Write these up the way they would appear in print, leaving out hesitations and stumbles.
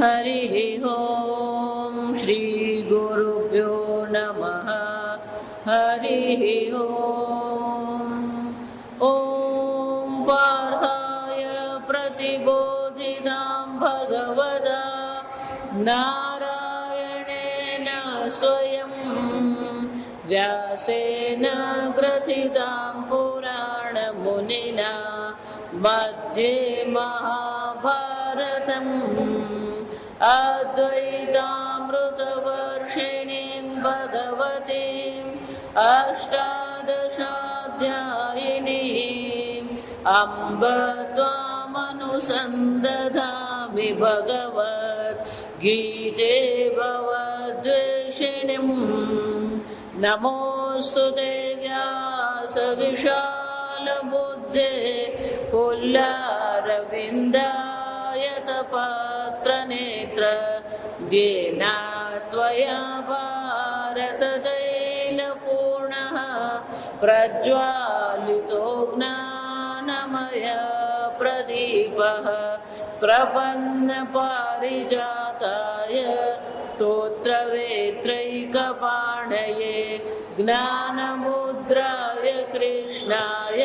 हरिः ॐ श्री गुरुभ्यो नमः हरिः ॐ पार्थाय प्रतिबोधितां भगवता नारायणेन स्वयं व्यासेन ग्रथितां पुराणमुनिना मध्ये महाभारतम् अद्वैतामृतवर्षिणीं भगवतीम् अष्टादशाध्यायिनीम् अम्ब त्वामनुसन्दधामि भगवद्गीते भवद्वेषिणीम् नमोऽस्तु ते व्यासविशालबुद्धे पुल्लारविन्दायतपात्रनेत्र येन त्वया भारततैलपूर्णः प्रज्वालितो ज्ञानमय प्रदीपः प्रपन्नपारिजाताय स्तोत्रवेत्रैकपाणये ज्ञानमुद्राय कृष्णाय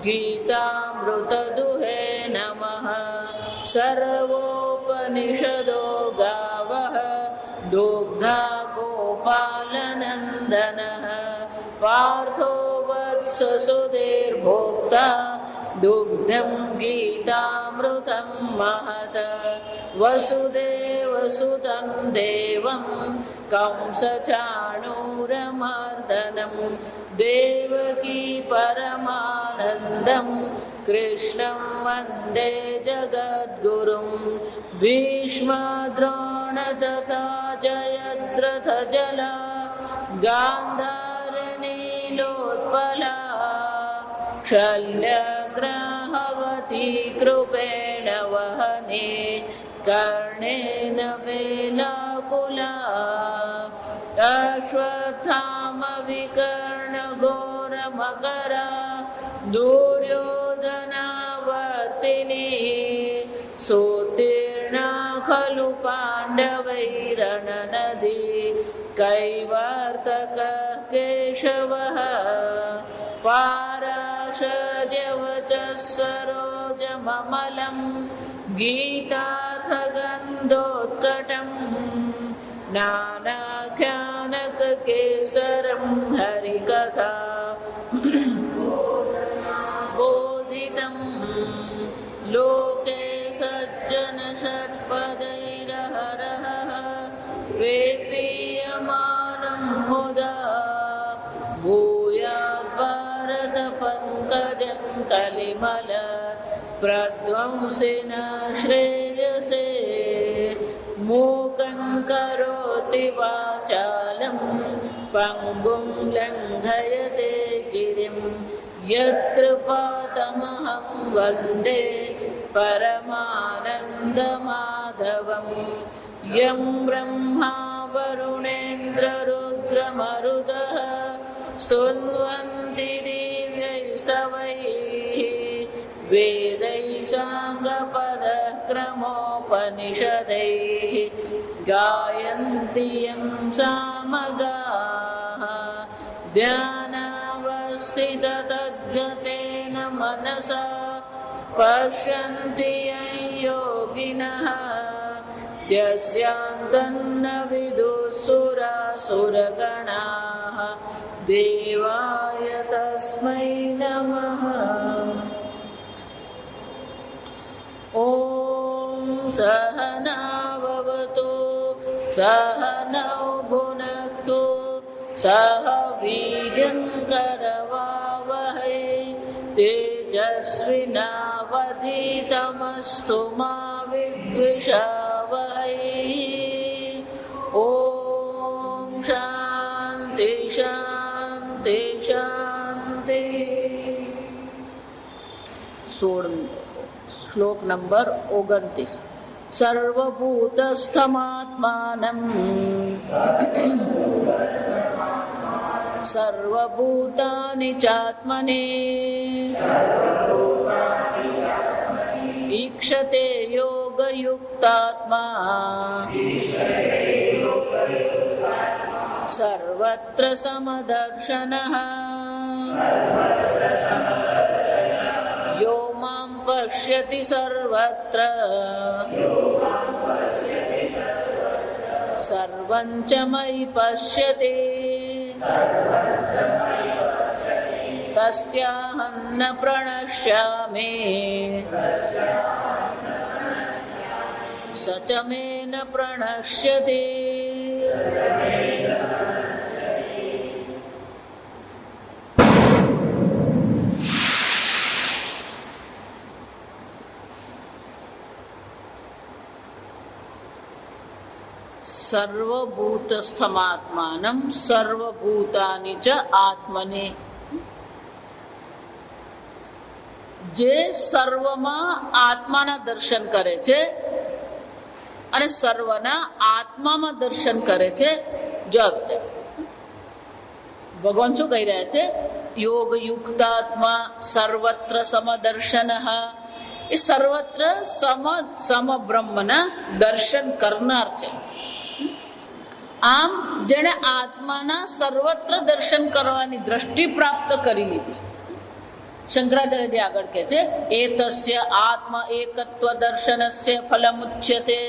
गीतामृतदुहे नमः। सर्वोपनिषदो गावः दुग्धा गोपालनन्दनः पार्थो वत्ससुधीर्भोक्ता दुग्धं गीतामृतं महत् वसुदेवसुतं देवं कंसचाणूरमर्दनं देवकी परमानन्दं कृष्णं वन्दे जगद्गुरुं भीष्मद्रोण तथा जयद्रथजला गान्धारनीलोत्पला शल्यग्राहवती कृपेण वहने कर्णेन वेलाकुला अश्वत्थामविकर्णघोरमकरा दुर्योधनावर्तिनी सोत्तीर्णा खलु पाण्डवैरणनदी कैवर्तकः केशवः पाराशर्यवचः सरोजममलं गीतार्थगन्धोत्कटं नानाख्यानककेसरं हरिकथा बोधितं लोके सज्जनषट्पदैरहरः वेपीयमानं मुदा भूयाद्भारतपङ्कजं कलिमल प्रध्वंसिन श्रेयसे मूकं करोति वाचालं पङ्गुं लङ्घयते गिरिं यत्कृपातमहं वन्दे परमानन्दमाधवं यं ब्रह्मा वरुणेन्द्ररुद्रमरुतः स्तुन्वन्ति दिव्यैस्तवैः वेदैः साङ्गपदक्रमोपनिषदैः गायन्ति यं सामगाः ध्यानावस्थिततद्गतेन मनसा पश्यन्ति यं योगिनः यस्यान्तन्न विदुःसुरासुरगणाः देवाय तस्मै नमः। ॐ सहना भवतु सहनौ भुनक्तु सह वीर्यं करवावहै तेजस्विनावधीतमस्तु मा विद्विषावहै। ॐ शान्ति शान्ति शान्ति। श्लोक नंबर 29। सर्वभूतस्थमात्मानं सर्वभूतानि चात्मने ईक्षते योगयुक्तः युक्तात्मा सर्वत्र समदर्शनः यो मां पश्यति सर्वत्र सर्वं च मयि पश्यति तस्याहं न प्रणश्यामि स च मे न प्रणश्यति। सर्वभूतस्थमात्मानं सर्वभूतानि च आत्मने। જે સર્વમાં આત્માના દર્શન કરે છે અને સર્વના આત્મામાં દર્શન કરે છે, ભગવાન શું કહી રહ્યા છે? યોગ યુક્તાત્મા સર્વત્ર સમદર્શન, એ સર્વત્ર સમ બ્રહ્મના દર્શન કરનાર છે. આમ જેણે આત્માના સર્વત્ર દર્શન કરવાની દ્રષ્ટિ પ્રાપ્ત કરી લીધી. શંકરાચાર્યજી આગળ કહે છે એતસ્ય આત્મા એકત્વ દર્શનસ્ય ફલમુચ્યતે.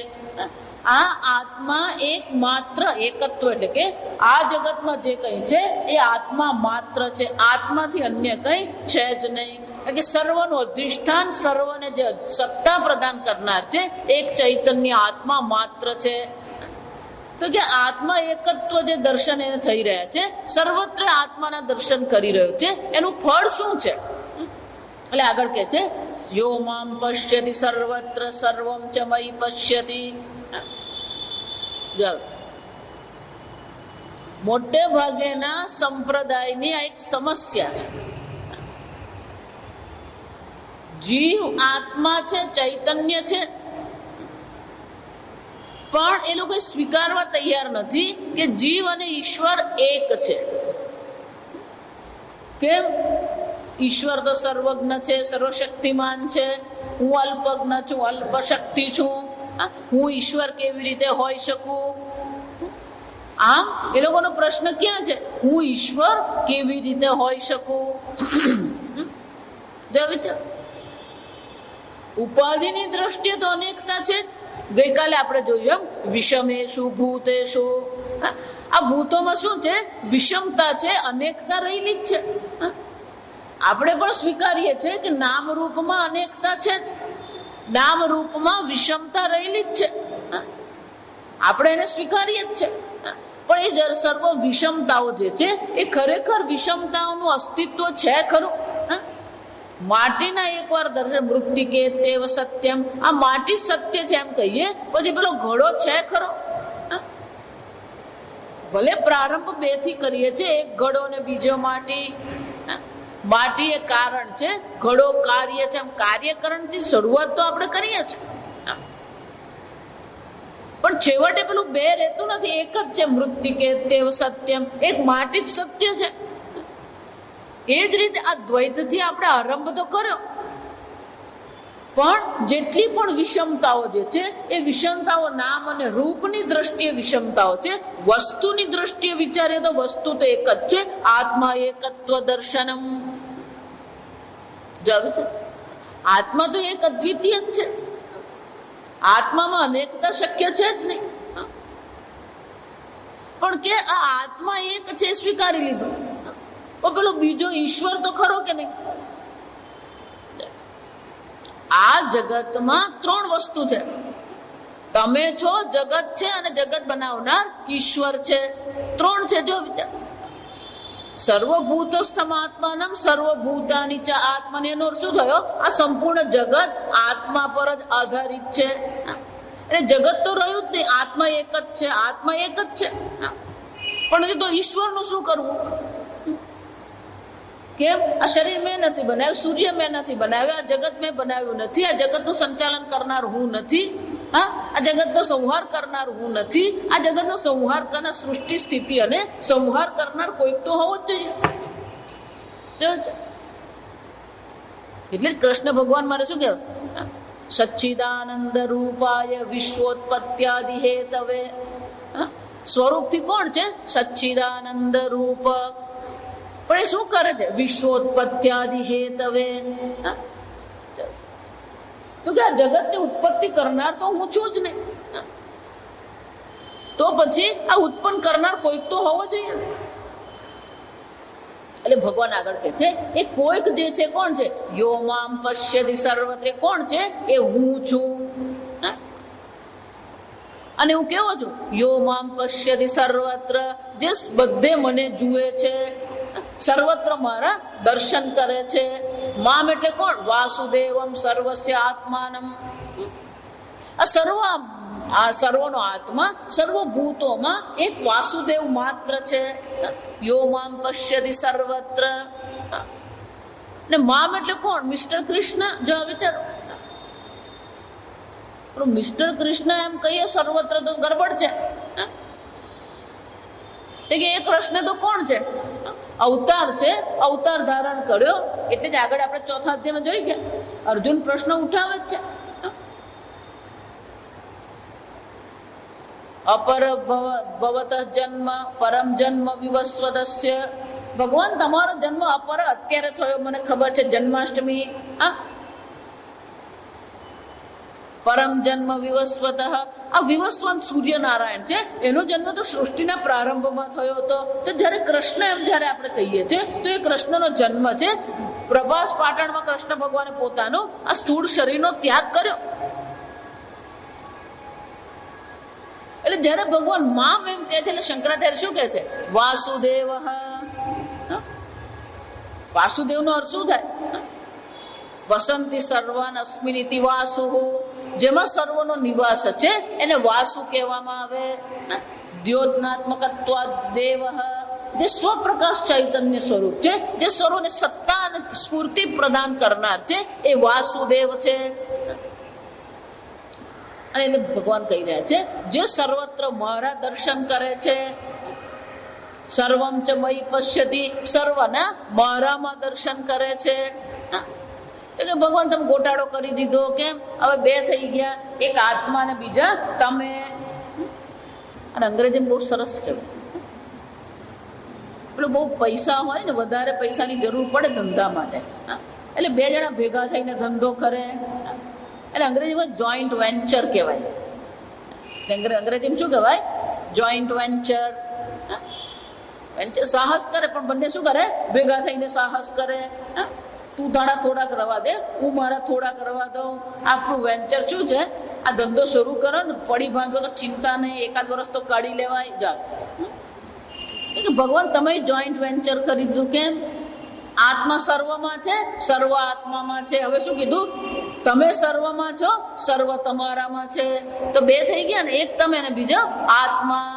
આ આત્મા એક માત્ર એકત્વ એટલે કે આ જગતમાં જે કંઈ છે એ આત્મા માત્ર છે, આત્માથી અન્ય કંઈ છે જ નહીં. કે સર્વનું અધિષ્ઠાન, સર્વને જે સત્તા પ્રદાન કરનાર છે એક ચૈતન્ય આત્મા માત્ર છે. તો કે આત્મા એકત્વ જે દર્શન એને થઈ રહ્યા છે, સર્વત્ર આત્માના દર્શન કરી રહ્યો છે, એનું ફળ શું છે? એટલે આગળ કે છે યો મામ પશ્યતિ સર્વત્ર સર્વમ ચ મયિ પશ્યતિ. મોટે ભાગેના સંપ્રદાયની આ એક સમસ્યા છે. જીવ આત્મા છે, ચૈતન્ય છે, પણ એ લોકો સ્વીકારવા તૈયાર નથી કે જીવ અને ઈશ્વર એક છે. કેમ? ઈશ્વર તો સર્વજ્ઞ છે, સર્વશક્તિમાન છે, હું અલ્પજ્ઞ છું, અલ્પશક્તિ છું, હું ઈશ્વર કેવી રીતે હોઈ શકું? આમ એ લોકોનો પ્રશ્ન ક્યાં છે? હું ઈશ્વર કેવી રીતે હોઈ શકું? ઉપાધિની દ્રષ્ટિએ તો અનેકતા છે. ગઈકાલે આપણે જોયું એમ વિષમેશુ ભૂતેશુ. આ ભૂતોમાં શું છે? વિષમતા છે, અનેકતા રહેલી જ છે. આપણે પણ સ્વીકારીએ છીએ કે નામ રૂપમાં અનેકતા છે જ, નામ રૂપમાં વિષમતા રહેલી જ છે. આપણે એને સ્વીકારીએ જ છે. પણ એ સર્વ વિષમતાઓ જે છે એ ખરેખર વિષમતાઓનું અસ્તિત્વ છે ખરું? માટીના એકવાર દર્શન મૃત્તિકે તેવ સત્યમ, આ માટી સત્ય છે એમ કહીએ, પછી પેલો ઘડો છે ખરો? ભલે પ્રારંભ બે થી કરીએ છીએ, એક ઘડો ને બીજો માટી. માટી એ કારણ છે, ઘડો કાર્ય છે. એમ કાર્યકરણથી શરૂઆત તો આપણે કરીએ છીએ, પણ છેવટે પેલું બે રહેતું નથી, એક જ છે. મૃત્તિકે તેવ સત્યમ, એક માટી જ સત્ય છે. એ જ રીતે આ દ્વૈતથી આપણે આરંભ તો કર્યો, પણ જેટલી પણ વિષમતાઓ જે છે એ વિષમતાઓ નામ અને રૂપની દ્રષ્ટિએ વિષમતાઓ છે. વસ્તુની દ્રષ્ટિએ વિચારીએ તો વસ્તુ તો એક જ છે. આત્મા એકત્વ દર્શનમ. આત્મા તો એક અદ્વિતીય જ છે. આત્મામાં અનેકતા શક્ય છે જ નહીં. પણ કે આ આત્મા એક છે સ્વીકારી લીધું, પણ પેલો બીજો ઈશ્વર તો ખરો કે નહીં? આ જગતમાં ત્રણ વસ્તુ છે. તમે છો, જગત છે, અને જગત બનાવનાર ઈશ્વર છે. ત્રણ છે. જો વિચાર, સર્વભૂતસ્થમ આત્માનમ સર્વભૂતાની ચ આત્માની. એનો શું થયો? આ સંપૂર્ણ જગત આત્મા પર જ આધારિત છે. અને જગત તો રહ્યું જ નહીં, આત્મા એક જ છે. આત્મા એક જ છે, પણ એ તો ઈશ્વરનું શું કરવું? કેમ? આ શરીર મેં નથી બનાવ્યું, સૂર્ય મેં નથી બનાવ્યું, આ જગત મેં બનાવ્યું નથી, આ જગતનું સંચાલન કરનાર હું નથી, આ જગતનો સંહાર કરનાર હું નથી. આ જગતનો સંહાર કરનાર, સૃષ્ટિ સ્થિતિ અને સંહાર કરનાર કોઈક તો હોવો જ જોઈએ. એટલે કૃષ્ણ ભગવાન મારે શું કહેવાય? સચ્ચિદાનંદ રૂપાય વિશ્વોત્પત્યાદિ હેતવે. સ્વરૂપથી કોણ છે? સચ્ચિદાનંદ રૂપ. પણ એ શું કરે છે? વિશ્વોત્પત્યાદિ હેતવે. તો કે આ જગતની ઉત્પત્તિ કરનાર તો હું છું જ નહીં. તો પછી આ ઉત્પન્ન કરનાર કોઈક તો હોવો જોઈએ. એટલે ભગવાન આગળ કહે છે એ કોઈક જે છે કોણ છે? યો મામ પશ્યતિ સર્વત્ર. કોણ છે? એ હું છું. અને હું કેવો છું? યો મામ પશ્યતિ સર્વત્ર. જે બધે મને જુએ છે, સર્વત્ર મારા દર્શન કરે છે. મામ એટલે કોણ? વાસુદેવમ સર્વસ્ય આત્માનમ. આ સર્વનો આત્મા સર્વભૂતોમાં એક વાસુદેવ માત્ર છે. યો મામ પશ્યતિ સર્વત્ર. ને મામ એટલે કોણ? મિસ્ટર કૃષ્ણ. જો વિચારો, મિસ્ટર કૃષ્ણ એમ કહીએ સર્વત્ર તો ગરબડ છે. એ કૃષ્ણ તો કોણ છે? અવતાર છે. અવતાર ધારણ કર્યો એટલે જ આગળ આપણે ચોથા અધ્યાયમાં જોઈ ગયા અર્જુન પ્રશ્ન ઉઠાવે જ છે. અપર ભવત જન્મ પરમ જન્મ વિવસ્વતસ્ય. ભગવાન તમારો જન્મ અપર અત્યારે થયો મને ખબર છે, જન્માષ્ટમી. પરમ જન્મ વિવસ્વત. આ વિવસ્વંત સૂર્યનારાયણ છે, એનો જન્મ તો સૃષ્ટિના પ્રારંભમાં થયો હતો. તો જયારે કૃષ્ણ એમ જયારે આપણે કહીએ છીએ તો એ કૃષ્ણનો જન્મ છે. પ્રભાસ પાટણમાં કૃષ્ણ ભગવાને પોતાનો આ સ્થૂળ શરીરનો ત્યાગ કર્યો. એટલે જયારે ભગવાન મામ એમ કહે છે એટલે શંકરાચાર્ય શું કહે છે? વાસુદેવ. વાસુદેવ નો અર્થ શું થાય? વસંતી સર્વાન અસ્મિનિતિ વાસુ. જેમાં સર્વનો નિવાસ છે એને વાસુ કહેવામાં આવે. દ્યોતનાત્મકત્વાદ દેવ. જે સ્વપ્રકાશ ચૈતન્ય સ્વરૂપ છે, જે સર્વને સત્તા અને સ્ફૂર્તિ પ્રદાન કરનાર છે, એ વાસુદેવ છે. અને એટલે ભગવાન કહી રહ્યા છે જે સર્વત્ર મારા દર્શન કરે છે. સર્વમ ચ મયી પશ્યતિ. સર્વના મારામાં દર્શન કરે છે. કે ભગવાન તમે ગોટાળો કરી દીધો. કેમ? હવે બે થઈ ગયા, એક આત્મા ને બીજા તમે. અને અંગ્રેજીમાં બહુ સરસ કહેવાય. પેલો બહુ પૈસા હોય ને, વધારે પૈસાની જરૂર પડે ધંધા માટે, એટલે બે જણા ભેગા થઈને ધંધો કરે. એટલે અંગ્રેજીમાં જોઈન્ટ વેન્ચર કહેવાય. અંગ્રેજીમાં શું કહેવાય? Joint venture. વેન્ચર સાહસ કરે, પણ બંને શું કરે? ભેગા થઈને સાહસ કરે. તું તારા થોડાક રવા દે, હું મારા થોડાક રવા દઉં. આપણું વેન્ચર શું છે? આ ધંધો શરૂ કરો ને, પડી ભાંગો તો ચિંતા નહીં, એકાદ વર્ષ તો કાઢી લેવાય. જાઓ. ભગવાન તમે જોઈન્ટ વેન્ચર કરી દીધું. કેમ? આત્મા સર્વમાં છે, સર્વ આત્મામાં છે. હવે શું કીધું? તમે સર્વમાં છો, સર્વ તમારામાં છે. તો બે થઈ ગયા ને, એક તમે ને બીજો આત્મા.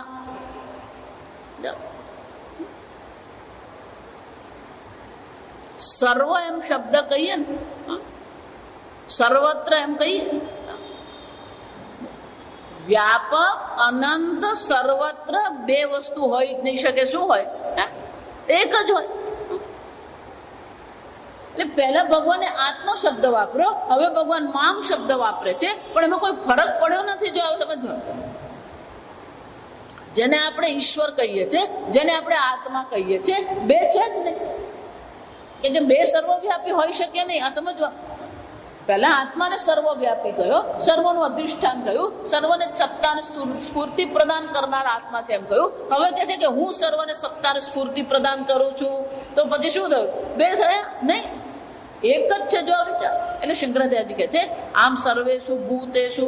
સર્વ એમ શબ્દ કહીએ ને, સર્વત્ર એમ કહીએ, વ્યાપક અનંત સર્વત્ર બે વસ્તુ હોય જ નહીં શકે. શું હોય? એક જ હોય. એટલે પહેલા ભગવાને આત્મા શબ્દ વાપરો, હવે ભગવાન મામ શબ્દ વાપરે છે, પણ એમાં કોઈ ફરક પડ્યો નથી. જો સમજો, જેને આપણે ઈશ્વર કહીએ છીએ, જેને આપણે આત્મા કહીએ છીએ, બે છે જ નહીં. કે બે સર્વવ્યાપી હોઈ શકે નહીં. આ સમજવા. પહેલા આત્માને સર્વવ્યાપી કહ્યો, સર્વનું અધિષ્ઠાન કહ્યું, સર્વને સત્તા અને સ્ફૂર્તિ પ્રદાન કરનાર આત્મા છે એમ કહ્યું. હવે કહે છે કે હું સર્વને સત્તા અને સ્ફૂર્તિ પ્રદાન કરું છું. તો પછી શું થયું? બે થયા નહીં, એક જ છે. જો વિચાર. એટલે શંકરાચાર્યજી કહે છે આમ સર્વેષુ ભૂતેષુ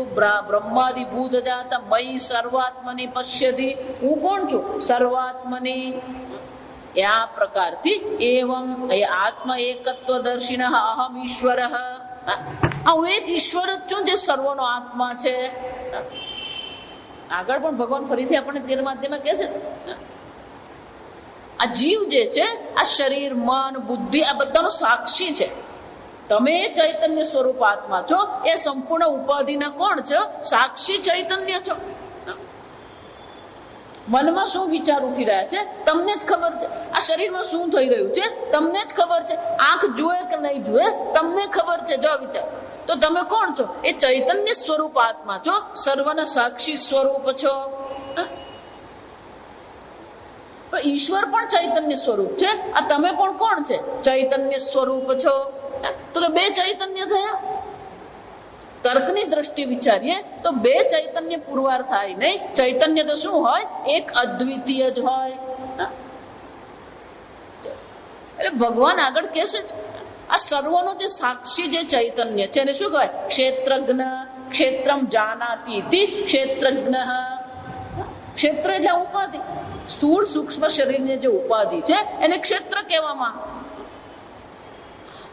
બ્રહ્માદિ ભૂત જાતા મયી સર્વાત્મની પશ્યતિ. હું કોણ છું? સર્વાત્મની. આ પ્રકારથી એવમ આત્મ એકત્વ દર્શિન અહમ ઈશ્વર. હું એક ઈશ્વર જ છું જે સર્વનો આત્મા છે. આગળ પણ ભગવાન ફરીથી આપણને તેર માધ્યમમાં કહે છે આ જીવ જે છે, આ શરીર, મન, બુદ્ધિ, આ બધાનો સાક્ષી છે. તમે ચૈતન્ય સ્વરૂપ આત્મા છો. એ સંપૂર્ણ ઉપાધિના કોણ છો? સાક્ષી ચૈતન્ય છો. મનમાં શું વિચાર ઉઠી રહ્યા છે તમને જ ખબર છે. આ શરીરમાં શું થઈ રહ્યું છે તમને જ ખબર છે. આંખ જુએ કે નહીં જુએ તમને ખબર છે. જો વિચાર, તો તમે કોણ છો? એ ચૈતન્ય સ્વરૂપ આત્મા છો, સર્વના સાક્ષી સ્વરૂપ છો. પણ ઈશ્વર પણ ચૈતન્ય સ્વરૂપ છે. આ તમે પણ કોણ છે? ચૈતન્ય સ્વરૂપ છો. તો બે ચૈતન્ય થયા. તર્કની દ્રષ્ટિ વિચારીએ તો બે ચૈતન્ય પુરવાર થાય નહીં. ચૈતન્ય તો શું હોય? એક અદ્વિતીય જ હોય. એટલે ભગવાન આગળ કહેશે આ સર્વનો જે સાક્ષી જે ચૈતન્ય છે એને શું કહેવાય? ક્ષેત્રજ્ઞ. ક્ષેત્રમ જાનાતિ ઇતિ ક્ષેત્રજ્ઞ. ક્ષેત્ર એટલે ઉપાધિ. સ્થૂળ સૂક્ષ્મ શરીરની જે ઉપાધિ છે એને ક્ષેત્ર કહેવામાં.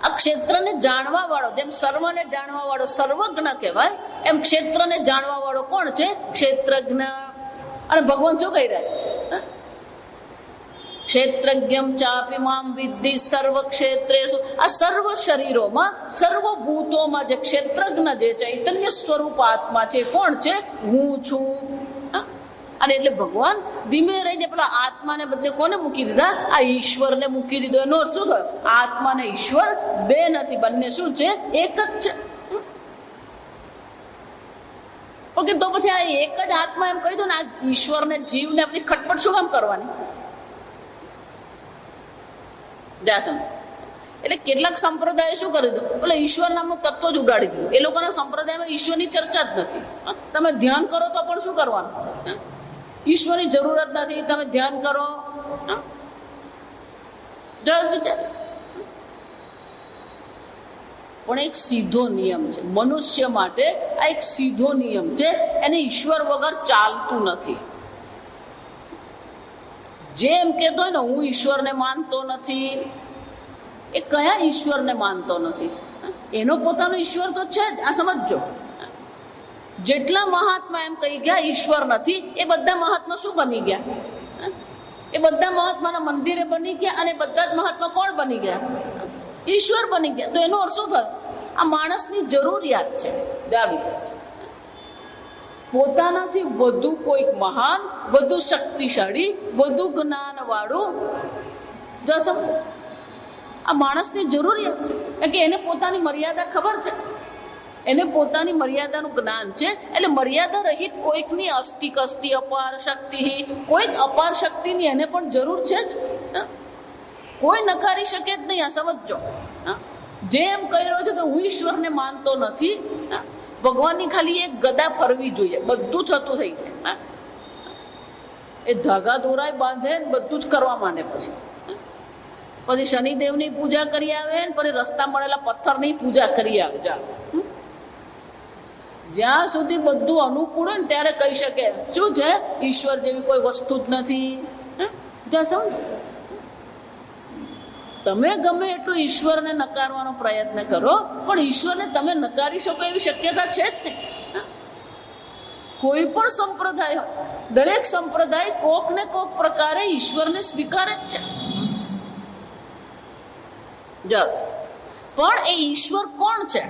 આ ક્ષેત્રને જાણવા વાળો, જેમ સર્વને જાણવા વાળો સર્વજ્ઞ કહેવાય, એમ ક્ષેત્રને જાણવા વાળો કોણ છે? ક્ષેત્રજ્ઞ. અને ભગવાન શું કહી રહ્યા? ક્ષેત્રજ્ઞમ ચાપી મામ વિદ્ધિ સર્વ ક્ષેત્રેષુ. આ સર્વ શરીરોમાં, સર્વભૂતોમાં જે ક્ષેત્રજ્ઞ જે ચૈતન્ય સ્વરૂપ આત્મા છે કોણ છે? હું છું. અને એટલે ભગવાન ધીમે રહીને પેલા આત્માને બદલે કોને મૂકી દીધા? આ ઈશ્વરને મૂકી દીધો. એનો અર્થ શું થયો? આત્મા ને ઈશ્વર બે નથી, બંને શું છે? એક જ છે. ઓકે, તો પછી આ એક જ આત્મા એમ કહી દો ને, આ ઈશ્વર ને જીવ ને બધી ખટપટ શું કામ કરવાની? એટલે કેટલાક સંપ્રદાય શું કરી દીધું? એટલે ઈશ્વર નામનું તત્વ જ ઉડાડી દીધું. એ લોકોના સંપ્રદાયમાં ઈશ્વરની ચર્ચા જ નથી. તમે ધ્યાન કરો તો પણ શું કરવાનું? ઈશ્વરની જરૂરત નથી. તમે ધ્યાન કરો. પણ એક સીધો નિયમ છે મનુષ્ય માટે. આ એક સીધો નિયમ છે. એને ઈશ્વર વગર ચાલતું નથી. જેમ કેતો હોય ને હું ઈશ્વરને માનતો નથી, એ કયા ઈશ્વરને માનતો નથી? એનો પોતાનો ઈશ્વર તો છે જ. આ સમજજો. જેટલા મહાત્મા એમ કહી ગયા ઈશ્વર નથી, એ બધા મહાત્મા શું બની ગયા? એ બધા મહાત્માના મંદિરે બની ગયા. અને બધા જ મહાત્મા કોણ બની ગયા? ઈશ્વર બની ગયા. તો એનો અર્થ શું થયો? આ માણસની જરૂરિયાત છે. પોતાનાથી વધુ કોઈક મહાન, વધુ શક્તિશાળી, વધુ જ્ઞાન વાળું જો સમજો, આ માણસની જરૂરિયાત છે. કે એને પોતાની મર્યાદા ખબર છે, એને પોતાની મર્યાદાનું જ્ઞાન છે. એટલે મર્યાદા રહિત કોઈકની અસ્તિ કસ્તી અપાર શક્તિ, કોઈક અપાર શક્તિની એને પણ જરૂર છે જ. કોઈ નકારી શકે જ નહીં. આ સમજો. જેમ કહી રહ્યો છે કે હું ઈશ્વરને માનતો નથી, ભગવાનની ખાલી એક ગદા ફરવી જોઈએ, બધું થતું થઈ જાય. એ ધાગા દોરાય બાંધે બધું જ કરવા માંડે. પછી શનિદેવની પૂજા કરી આવે ને પછી રસ્તા મળેલા પથ્થરની પૂજા કરી આવે. જ્યાં સુધી બધું અનુકૂળ હોય ને ત્યારે કહી શકે શું છે? ઈશ્વર જેવી કોઈ વસ્તુ જ નથી. તમે ગમે એટલું ઈશ્વરને નકારવાનો પ્રયત્ન કરો, પણ ઈશ્વરને તમે નકારી શકો એવી શક્યતા છે જ નહીં. કોઈ પણ સંપ્રદાય, દરેક સંપ્રદાય કોક ને કોક પ્રકારે ઈશ્વરને સ્વીકારે જ છે. પણ એ ઈશ્વર કોણ છે?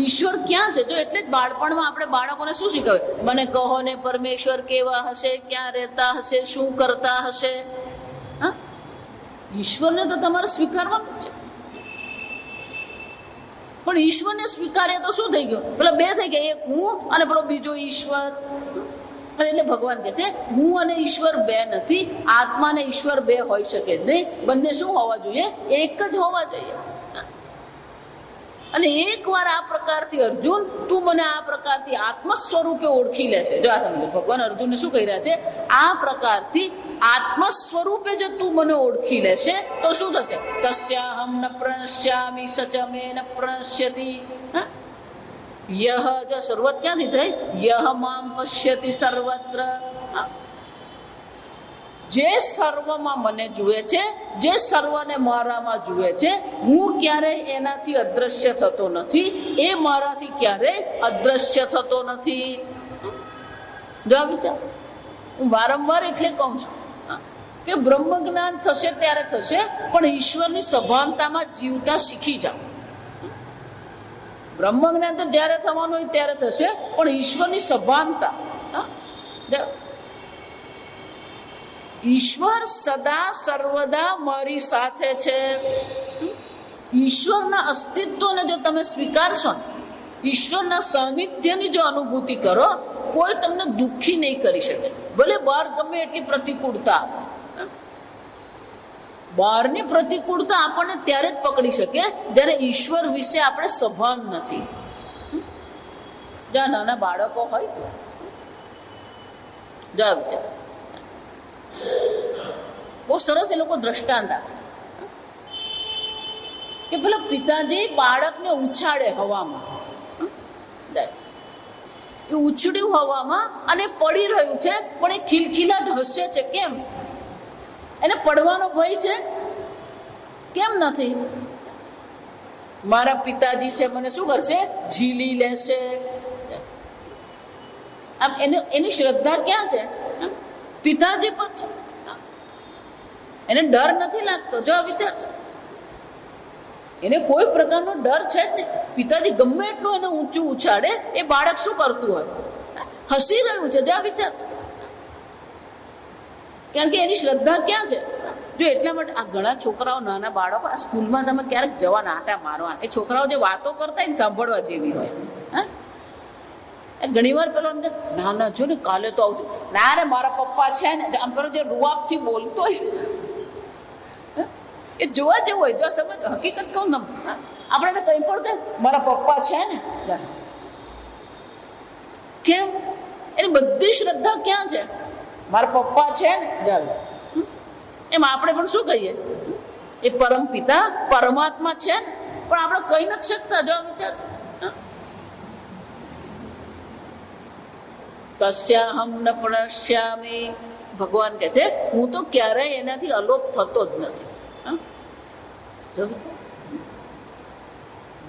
ઈશ્વર ક્યાં છે? જો એટલે જ બાળપણમાં આપણે બાળકોને શું શીખવ્યું? મને કહો ને પરમેશ્વર કેવા હશે, ક્યાં રહેતા હશે, શું કરતા હશે? ઈશ્વરને તો તમારે સ્વીકારવાનું છે. પણ ઈશ્વરને સ્વીકારે તો શું થઈ ગયું? પેલા બે થઈ ગયા, એક હું અને પેલો બીજો ઈશ્વર. એટલે ભગવાન કે છે હું અને ઈશ્વર બે નથી. આત્મા ને ઈશ્વર બે હોઈ શકે જ નહીં. બંને શું હોવા જોઈએ? એક જ હોવા જોઈએ. અને એક વાર આ પ્રકારથી અર્જુન તું મને આ પ્રકારથી આત્મ સ્વરૂપે ઓળખી લેશે. જો આ સમજો, ભગવાન અર્જુનને શું કહી રહ્યા છે? આ પ્રકારથી આત્મ સ્વરૂપે જો તું મને ઓળખી લેશે તો શું થશે? તસ્યાહમ ન પ્રણશ્યામિ સચ મે ન પ્રણશ્યતિ. યહ, જો શરૂઆત ક્યાંથી થઈ? યહ મામ પશ્યતિ સર્વત્ર. જે સર્વમાં મને જુએ છે, જે સર્વને મારામાં જુએ છે, હું ક્યારેય એનાથી અદ્રશ્ય થતો નથી, એ મારાથી ક્યારેય અદ્રશ્ય થતો નથી. જો વિચાર, હું વારંવાર એટલે કહું છું કે બ્રહ્મ જ્ઞાન થશે ત્યારે થશે, પણ ઈશ્વરની સભાનતામાં જીવતા શીખી જાઓ. બ્રહ્મ જ્ઞાન તો જયારે થવાનું હોય ત્યારે થશે, પણ ઈશ્વરની સભાનતા. ઈશ્વર સદા સર્વદા મારી સાથે છે. ઈશ્વરના અસ્તિત્વને જો તમે સ્વીકારશો ને, ઈશ્વરના સાનિધ્યની જો અનુભૂતિ કરો, કોઈ તમને દુઃખી નહીં કરી શકે. ભલે બહાર ગમે એટલી પ્રતિકૂળતા આવે. બહારની પ્રતિકૂળતા આપણને ત્યારે જ પકડી શકે જ્યારે ઈશ્વર વિશે આપણે સભાન નથી. જ્યાં નાના બાળકો હોય બહુ સરસ એ લોકો દ્રષ્ટાંત આપે કે પેલા પિતાજી બાળકને ઉછાળે હવામાં, એ ઉછળ્યું હવામાં અને પડી રહ્યું છે, પણ એ ખિલખિલાટ હસે છે. કેમ? એને પડવાનો ભય છે. કેમ નથી? મારા પિતાજી છે, મને શું કરશે? ઝીલી લેશે. આમ એની શ્રદ્ધા ક્યાં છે? પિતાજી પર છે. એને ડર નથી લાગતો. જો વિચાર, એને કોઈ પ્રકારનો ડર છે જ નહીં. પિતાજી ગમે એટલું એને ઊંચું ઉછાળે, એ બાળક શું કરતું હોય? હસી રહ્યું છે. જો વિચાર, કારણ કે એની શ્રદ્ધા ક્યાં છે? જો એટલા માટે આ ઘણા છોકરાઓ, નાના બાળકો, આ સ્કૂલમાં તમે ક્યારેક જવાના, આટા મારવા, એ છોકરાઓ જે વાતો કરતા હોય ને સાંભળવા જેવી હોય. ઘણી વાર પેલો ના ના જો ને કાલે તો આવજો, ના રે મારા પપ્પા છે ને, આમ પેલો જે રૂઆબથી બોલતો હોય એ જોવા જેવું હોય. જો સમજ, હકીકત કહું ને, આપણે કઈ પણ કહે મારા પપ્પા છે ને, કેમ? એની બધી શ્રદ્ધા ક્યાં છે? મારા પપ્પા છે ને. એમ આપણે પણ શું કહીએ? એ પરમ પિતા પરમાત્મા છે ને, પણ આપણે કહી નથી શકતા. જો વિચાર, તસ્યાહમ ન પ્રણશ્યામિ, ભગવાન કહે છે હું તો ક્યારેય એનાથી અલોપ થતો જ નથી.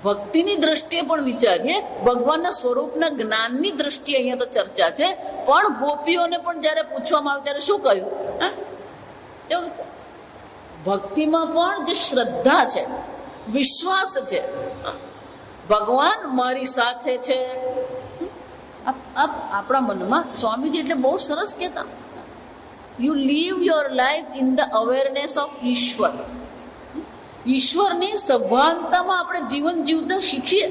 ભક્તિની દ્રષ્ટિએ પણ વિચારીએ, ભગવાનના સ્વરૂપના જ્ઞાનની દ્રષ્ટિએ અહીંયા તો ચર્ચા છે, પણ ગોપીઓને પણ જયારે પૂછવામાં આવે ત્યારે શું કહ્યું? ભક્તિમાં પણ જે શ્રદ્ધા છે, વિશ્વાસ છે, ભગવાન મારી સાથે છે. આપણા મનમાં સ્વામીજી એટલે બહુ સરસ કહેતા, you live your life in the awareness of Ishwar. ઈશ્વરની સભાનતામાં આપણે જીવન જીવતા શીખીએ.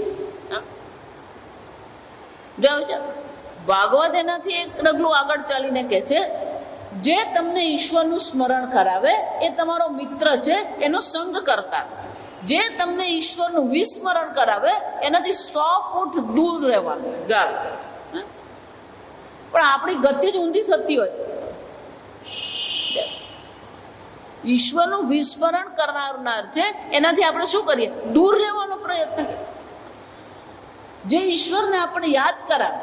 ભાગવત એનાથી એક ડગલું આગળ ચાલીને કહે છે, જે તમને ઈશ્વરનું સ્મરણ કરાવે એ તમારો મિત્ર છે, એનો સંગ કરતા. જે તમને ઈશ્વરનું વિસ્મરણ કરાવે એનાથી 100 ફૂટ દૂર રહેવાનું. પણ આપણી ગતિ જ ઊંધી થતી હોય. ઈશ્વરનું વિસ્મરણ કરનાર છે, એનાથી આપણે શું કરીએ? દૂર રહેવાનો પ્રયત્ન કરીએ. જે ઈશ્વરને આપણે યાદ કરાવે,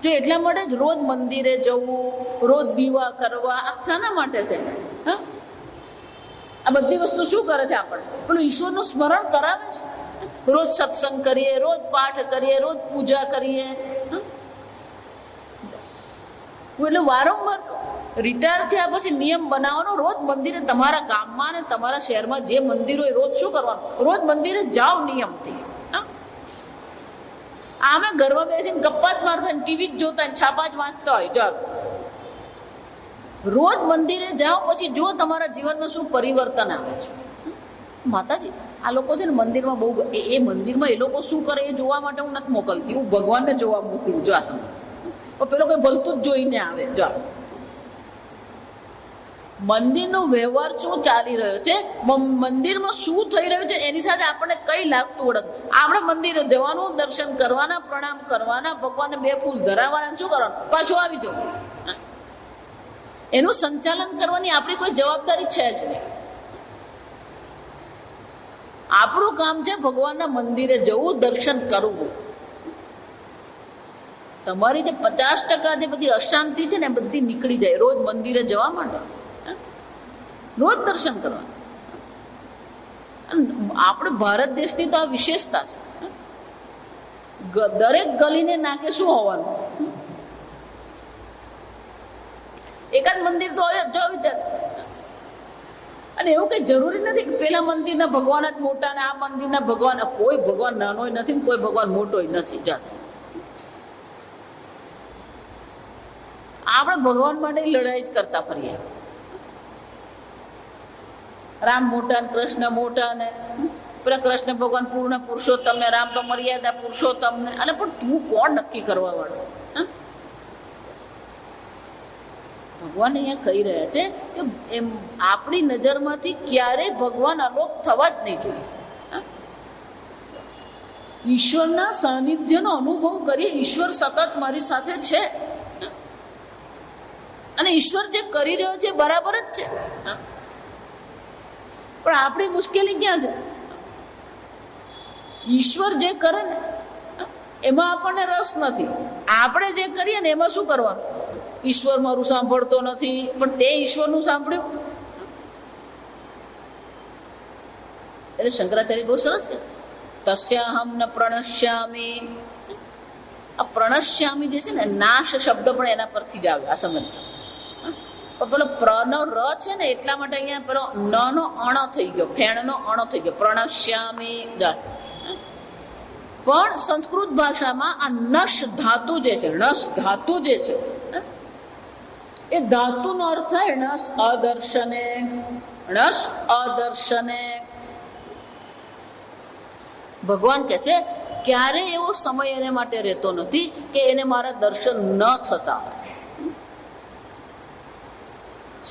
જો એટલા માટે જ રોજ મંદિરે જવું, રોજ દીવા કરવા, આ શાના માટે છે? આ બધી વસ્તુ શું કરે છે? આપણે પેલું ઈશ્વરનું સ્મરણ કરાવે છે. રોજ સત્સંગ કરીએ, રોજ પાઠ કરીએ, રોજ પૂજા કરીએ. એટલે વારંવાર રિટાયર થયા પછી નિયમ બનાવવાનો, રોજ મંદિરે, તમારા ગામમાં ને તમારા શહેરમાં જે મંદિર હોય રોજ શું કરવાનું? રોજ મંદિરે જાઓ નિયમથી. આમે ઘરમાં બેસીને ગપ્પા જ મારતા, ટીવી જ જોતા, છાપા જ વાંચતા હોય. જાઓ રોજ મંદિરે જાઓ, પછી જો તમારા જીવનમાં શું પરિવર્તન આવે છે. માતાજી, આ લોકો છે ને મંદિરમાં બહુ, એ મંદિરમાં એ લોકો શું કરે એ જોવા માટે હું નથી મોકલતી, હું ભગવાનને જોવા મોકલું. જો આ સમય પેલો કોઈ ભલતું જ જોઈને આવે. જો મંદિરનો વ્યવહાર શું ચાલી રહ્યો છે, મંદિરમાં શું થઈ રહ્યું છે, એની સાથે આપણને કઈ લાગતું ઓળખ. આપણે મંદિરે જવાનું, દર્શન કરવાના, પ્રણામ કરવાના, ભગવાનને 2 ફૂલ ધરાવવાના, શું કરવાનું? પાછું આવી જવું. એનું સંચાલન કરવાની આપણી કોઈ જવાબદારી છે જ નહીં. આપણું કામ છે ભગવાનના મંદિરે જવું, દર્શન કરવું. તમારી જે 50% જે બધી અશાંતિ છે ને એ બધી નીકળી જાય. રોજ મંદિરે જવા માંડો, રોજ દર્શન કરવા. આપણે ભારત દેશની તો આ વિશેષતા છે, દરેક ગલીને નાકે શું હોવાનું? એકાદ મંદિર તો હોય. જો વિચાર, અને એવું કઈ જરૂરી નથી કે પેલા મંદિરના ભગવાન જ મોટા ને આ મંદિરના ભગવાન. કોઈ ભગવાન નાનો નથી, કોઈ ભગવાન મોટો નથી. જાત આપણે ભગવાન માટે લડાઈ જ કરતા ફરીએ. રામ મોટા ને કૃષ્ણ મોટા ને પેલા કૃષ્ણ ભગવાન પૂર્ણ પુરુષોત્તમ ને રામ તો મર્યાદા પુરુષોત્તમ ને, અને પણ તું કોણ નક્કી કરવા વાળો? ભગવાન અહીંયા કહી રહ્યા છે કે એમ આપણી નજરમાંથી ક્યારેય ભગવાન અલોપ થવા જ નહીં જોઈએ. ઈશ્વરના સાનિધ્યનો અનુભવ કરીએ. ઈશ્વર સતત મારી સાથે છે, અને ઈશ્વર જે કરી રહ્યો છે બરાબર જ છે. પણ આપણી મુશ્કેલી ક્યાં છે? ઈશ્વર જે કરે ને એમાં આપણને રસ નથી. આપણે જે કરીએ ને એમાં શું કરવાનું? ઈશ્વર મારું સાંભળતો નથી, પણ તે ઈશ્વરનું સાંભળ્યું. એટલે શંકરાચાર્ય બહુ સરસ છે, તસ્યાહમ ન પ્રણશ્યામી. આ પ્રણશ્યામી જે છે ને, નાશ શબ્દ પણ એના પરથી જ આવે, આ સમજજો. પેલો પ્રનો ર છે ને એટલા માટે અહીંયા પેલો ન નો અણ થઈ ગયો, ફેણ નો અણ થઈ ગયો, પ્રણશ્યામી. પણ સંસ્કૃત ભાષામાં આ નશ ધાતુ જે છે, નશ ધાતુ જે છે, એ ધાતુનો અર્થ થાય નશ અદર્શને. નશ અદર્શને. ભગવાન કે છે ક્યારે એવો સમય એને માટે રહેતો નથી કે એને મારા દર્શન ન થતા.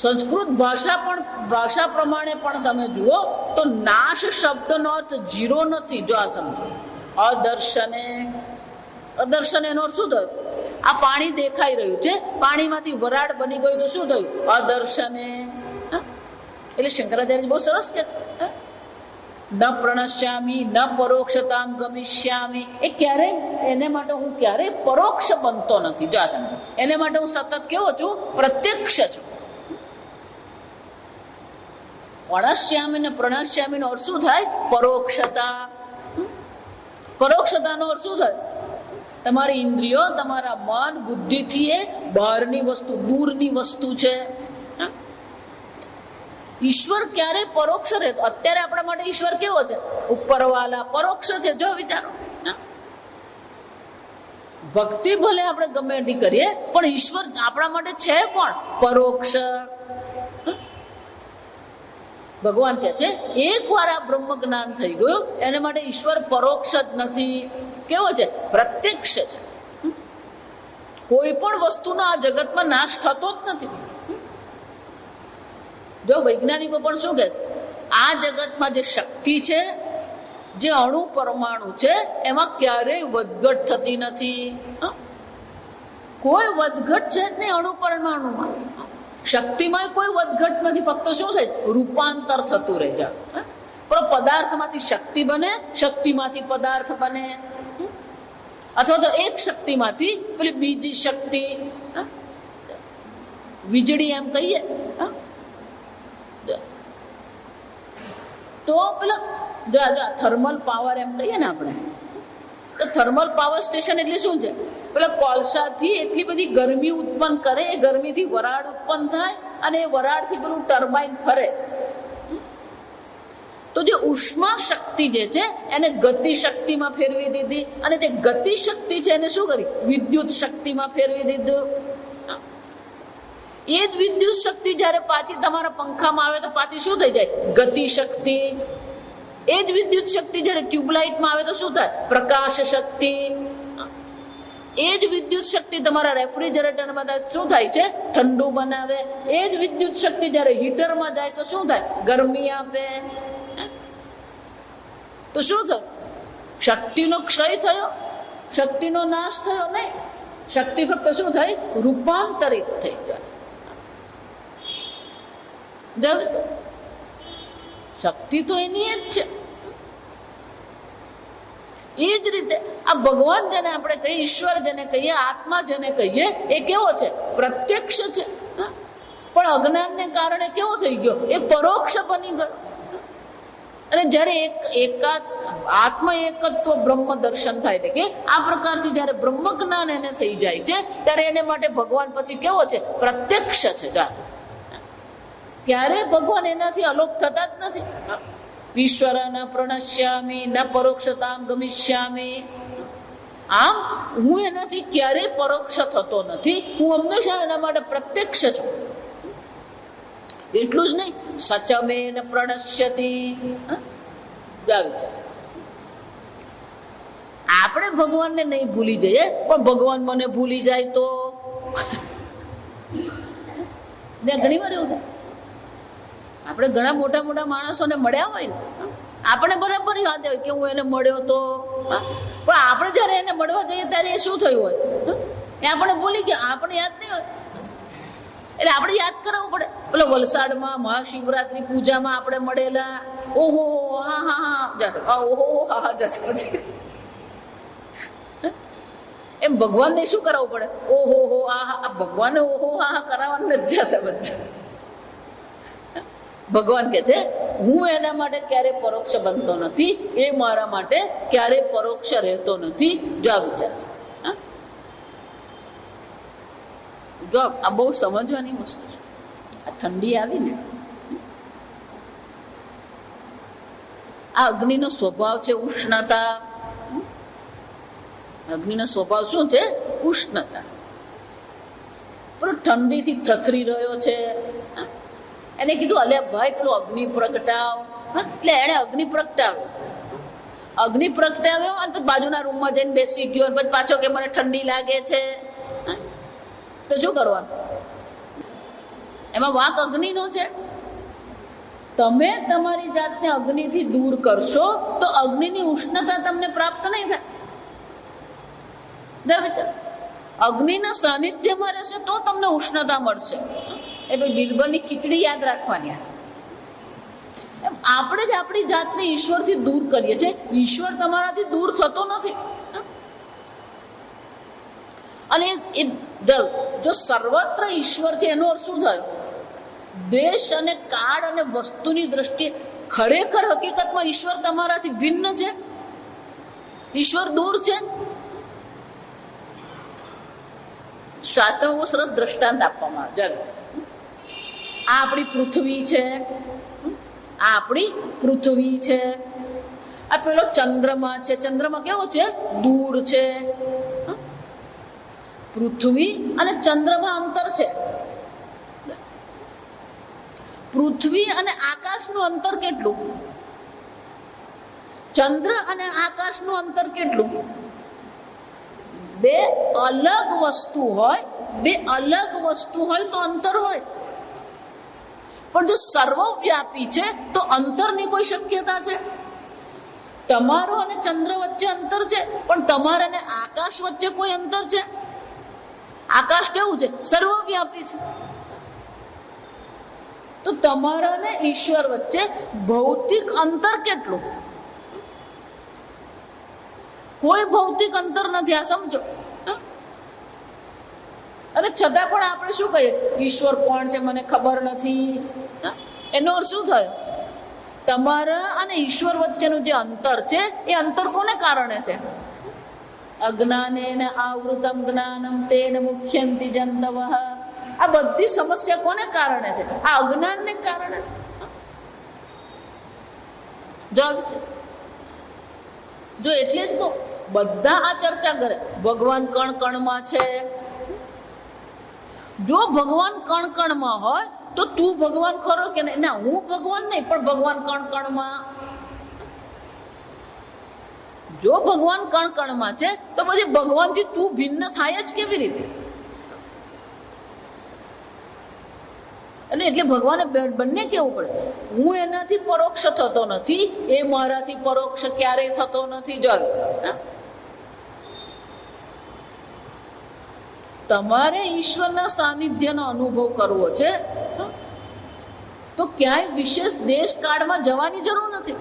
સંસ્કૃત ભાષા પ્રમાણે પણ તમે જુઓ તો નાશ શબ્દનો અર્થ જીરો નથી. જો આ સમજો, અદર્શને. અદર્શન એનો અર્થ શું થયો? આ પાણી દેખાઈ રહ્યું છે, પાણીમાંથી વરાળ બની ગયું તો શું થયું? અદર્શને. એટલે શંકરાચાર્ય બહુ સરસ કે ન પ્રણશ્યામી ન પરોક્ષતામ ગમિષ્યામી. એ ક્યારેય એને માટે હું ક્યારેય પરોક્ષ બનતો નથી. જો આ સમજો, એને માટે હું સતત કેવો છું? પ્રત્યક્ષ છું. પણશ્યામી ને પ્રણશ્યામી નો અર્થ શું થાય? પરોક્ષતા. પરોક્ષતાનો અર્થ શું થાય? તમારી ઇન્દ્રિયો, તમારા મન, બુદ્ધિથી એ બહારની વસ્તુ, દૂરની વસ્તુ છે. ઈશ્વર ક્યારે પરોક્ષ રહેતો? અત્યારે આપણા માટે ઈશ્વર કેવો છે? ઉપરવાલા, પરોક્ષ છે. જો વિચારો, ભક્તિ ભલે આપણે ગમે એટલી કરીએ પણ ઈશ્વર આપણા માટે છે કોણ? પરોક્ષ. ભગવાન કહે છે એકવાર આ બ્રહ્મ જ્ઞાન થઈ ગયું એને માટે ઈશ્વર પરોક્ષ જ નથી. કેવો છે? પ્રત્યક્ષ છે. કોઈ પણ વસ્તુનો આ જગતમાં નાશ થતો જ નથી. જો વૈજ્ઞાનિકો પણ શું કહે છે? આ જગતમાં જે શક્તિ છે, જે અણુ પરમાણુ છે, એમાં ક્યારેય વધઘટ થતી નથી. કોઈ વધઘટ છે જ નહીં અણુ પરમાણુમાં. શક્તિમાં કોઈ વધઘટ નથી. ફક્ત શું છે? રૂપાંતર થતું રહે છે. પણ પદાર્થમાંથી શક્તિ બને, શક્તિમાંથી પદાર્થ બને, અથવા તો એક શક્તિમાંથી પેલી બીજી શક્તિ. વીજળી એમ કહીએ તો પેલા થર્મલ પાવર એમ કહીએ ને આપણે, તો થર્મલ પાવર સ્ટેશન એટલે શું છે? પેલા કોલસાથી એટલી બધી ગરમી ઉત્પન્ન કરે, એ ગરમીથી વરાળ ઉત્પન્ન થાય અને એ વરાળથી પેલું ટર્બાઇન ફરે. તો જે ઉષ્મા શક્તિ જે છે એને ગતિ શક્તિમાં ફેરવી દીધી, અને જે ગતિ શક્તિ છે એને શું કરી? વિદ્યુત શક્તિમાં ફેરવી દીધું. એ જ વિદ્યુત શક્તિ જયારે પાછી તમારા પંખામાં આવે તો પાછી શું થઈ જાય? ગતિ શક્તિ. એ જ વિદ્યુત શક્તિ જયારે ટ્યુબલાઇટમાં આવે તો શું થાય? પ્રકાશ શક્તિ. એ જ વિદ્યુત શક્તિ તમારા રેફ્રિજરેટરમાં શું થાય છે? ઠંડુ બનાવે. એ જ વિદ્યુત શક્તિ જયારે હીટરમાં જાય તો શું થાય? ગરમી આપે. તો શું થયું? શક્તિનો ક્ષય થયો, શક્તિનો નાશ થયો નહીં. શક્તિ ફક્ત શું થાય? રૂપાંતરિત થઈ જાય. શક્તિ તો એની જ છે. એ જ રીતે આ ભગવાન જેને આપણે કહીએ, ઈશ્વર જેને કહીએ, આત્મા જેને કહીએ, એ કેવો છે? પ્રત્યક્ષ છે. પણ અજ્ઞાનને કારણે કેવો થઈ ગયો? એ પરોક્ષ બની ગયો. અને જયારે આત્મ એકત્વ બ્રહ્મ દર્શન થાય છે કે આ પ્રકારથી જયારે બ્રહ્મ જ્ઞાન એને થઈ જાય છે ત્યારે એને માટે ભગવાન પછી કેવો છે? પ્રત્યક્ષ છે. ક્યારે ભગવાન એનાથી અલોપ થતા જ નથી. ઈશ્વર ન પ્રણશ્યામી ન પરોક્ષતામ ગમિષ્યામી. આમ હું એનાથી ક્યારેય પરોક્ષ થતો નથી. હું હંમેશા એના માટે પ્રત્યક્ષ છું. એટલું જ નહીં, સચમેન પ્રણશ્યતિ. આપણે ભગવાનને નહીં ભૂલી જઈએ, પણ ભગવાન મને ભૂલી જાય તો ઘણી વાર એવું થાય. આપણે ઘણા મોટા મોટા માણસોને મળ્યા હોય ને, આપણે બરાબર યાદ હોય કે હું એને મળ્યો તો, પણ આપણે જયારે એને મળવા જઈએ ત્યારે એ શું થયું હોય એ આપણે ભૂલી ગયા, આપણે યાદ નહીં હોય. એટલે આપણે યાદ કરાવવું પડે. પેલો વલસાડમાં મહાશિવરાત્રી પૂજામાં આપણે મળેલા, ઓહો હા હા હા, ઓહો હા હા જશે પછી એમ ભગવાનને શું કરાવવું પડે? ઓહો હો આ હા. ભગવાનને ઓહો હા હા કરાવવાનું જ જશે બધા. ભગવાન કે છે હું એના માટે ક્યારે પરોક્ષ બનતો નથી, એ મારા માટે ક્યારે પરોક્ષ રહેતો નથી. જો આ વિચાર, જો આ બહુ સમજવાની વસ્તુ છે. આ ઠંડી આવી ને, આ અગ્નિનો સ્વભાવ છે ઉષ્ણતા. અગ્નિનો સ્વભાવ શું છે? ઉષ્ણતા. પણ ઠંડીથી થથરી રહ્યો છે. એને કીધું અલે ભાઈ પેલો અગ્નિ પ્રગટાવ. એટલે એને અગ્નિ પ્રગટાવ્યો. અગ્નિ પ્રગટાવ્યો અને પછી બાજુના રૂમમાં જઈને બેસી ગયો, અને પછી પાછો કે મને ઠંડી લાગે છે. તો શું કરવાનું? એમાં વાંક અગ્નિનો છે. તમે તમારી જાતને અગ્નિથી દૂર કરશો તો અગ્નિની ઉષ્ણતા તમને પ્રાપ્ત નહીં થાય. અગ્નિના સાનિધ્યમાં રહેશે તો તમને ઉષ્ણતા મળશે. એટલે બિરબલની ખીચડી યાદ રાખવાની. આપણે જ આપણી જાતને ઈશ્વરથી દૂર કરીએ છીએ. ઈશ્વર તમારાથી દૂર થતો નથી. અને જો સર્વત્ર ઈશ્વર છે એનો અર્થ શું થયો? દેશ અને કાળ અને વસ્તુની દ્રષ્ટિએ ખરેખર હકીકતમાં ઈશ્વર તમારાથી ભિન્ન છે, ઈશ્વર દૂર છે. શાસ્ત્રમાં બહુ સરસ દ્રષ્ટાંત આપવામાં આવે. આ આપણી પૃથ્વી છે, આ આપણી પૃથ્વી છે. આ પેલો ચંદ્રમા છે. ચંદ્રમા કેવો છે? દૂર છે. પૃથ્વી અને ચંદ્રમાં અંતર છે. પૃથ્વી અને આકાશનું અંતર કેટલું? ચંદ્ર અને આકાશનું અંતર કેટલું? બે અલગ વસ્તુ હોય, બે અલગ વસ્તુ હોય તો અંતર હોય. પણ જો સર્વવ્યાપી છે તો અંતરની કોઈ શક્યતા છે? તમારો અને ચંદ્ર વચ્ચે અંતર છે, પણ તમારા અને આકાશ વચ્ચે કોઈ અંતર છે? આકાશ કેવું છે? સર્વવ્યાપી છે. તો તમારા અને ઈશ્વર વચ્ચે ભૌતિક અંતર કેટલું? કોઈ ભૌતિક અંતર નથી. આ સમજો. અને છતાં પણ આપણે શું કહીએ? ઈશ્વર કોણ છે મને ખબર નથી. એનો અર્થ શું થયો? તમારા અને ઈશ્વર વચ્ચેનું જે અંતર છે એ અંતર કોને કારણે છે? અજ્ઞાનેન આવૃતમ જ્ઞાનમ તેન મુખ્યંતિ જંતવઃ. આ બધી સમસ્યા કોને કારણે છે? આ અજ્ઞાનને કારણે છે. જો એટલે જ તો બધા આ ચર્ચા કરે ભગવાન કણ કણમાં છે. જો ભગવાન કણ કણમાં હોય તો તું ભગવાન ખરો કે નહીં? ના, હું ભગવાન નહીં, પણ ભગવાન કણ કણમાં. જો ભગવાન કણ કણમાં છે તો પછી ભગવાનથી તું ભિન્ન થાય જ કેવી રીતે? એટલે ભગવાને બંને કેવું પડે, હું એનાથી પરોક્ષ થતો નથી, એ મારાથી પરોક્ષ ક્યારેય થતો નથી. જો તમારે ઈશ્વરના સાનિધ્યનો અનુભવ કરવો છે તો ક્યાંય વિશેષ દેશ કાળમાં જવાની જરૂર નથી.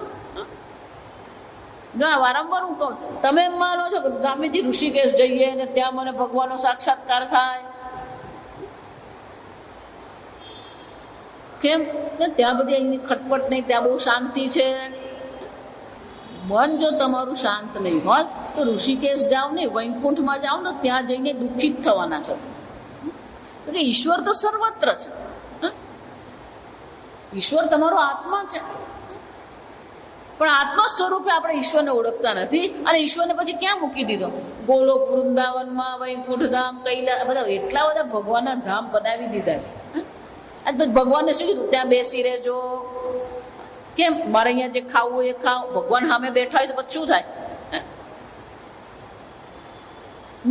વારંવાર હું કહું, તમે એમ માનો છો કે સ્વામીજી ઋષિકેશ જઈએ ને ત્યાં મને ભગવાનનો સાક્ષાત્કાર થાય. કેમ? ત્યાં બધી અહીંની ખટપટ નહીં, ત્યાં બહુ શાંતિ છે. મન જો તમારું શાંત નહીં હોય તો ઋષિકેશ જાઓ ને, વૈકુંઠમાં જાઓ ને, ત્યાં જઈને દુઃખિત થવાના છો. કે ઈશ્વર તો સર્વત્ર છે. ઈશ્વર તમારો આત્મા છે, પણ આત્મા સ્વરૂપે આપણે ઈશ્વરને ઓળખતા નથી. અને ઈશ્વરને પછી ક્યાં મૂકી દીધો? ગોલોક, વૃંદાવનમાં, વૈકુંઠ ધામ, કૈલાસ, બધા એટલા બધા ભગવાનના ધામ બનાવી દીધા છે. ભગવાનને શું કીધું? ત્યાં બેસી રહેજો. કેમ મારે અહીંયા જે ખાવું એ ખાવ, ભગવાન સામે બેઠા હોય તો પછી શું થાય?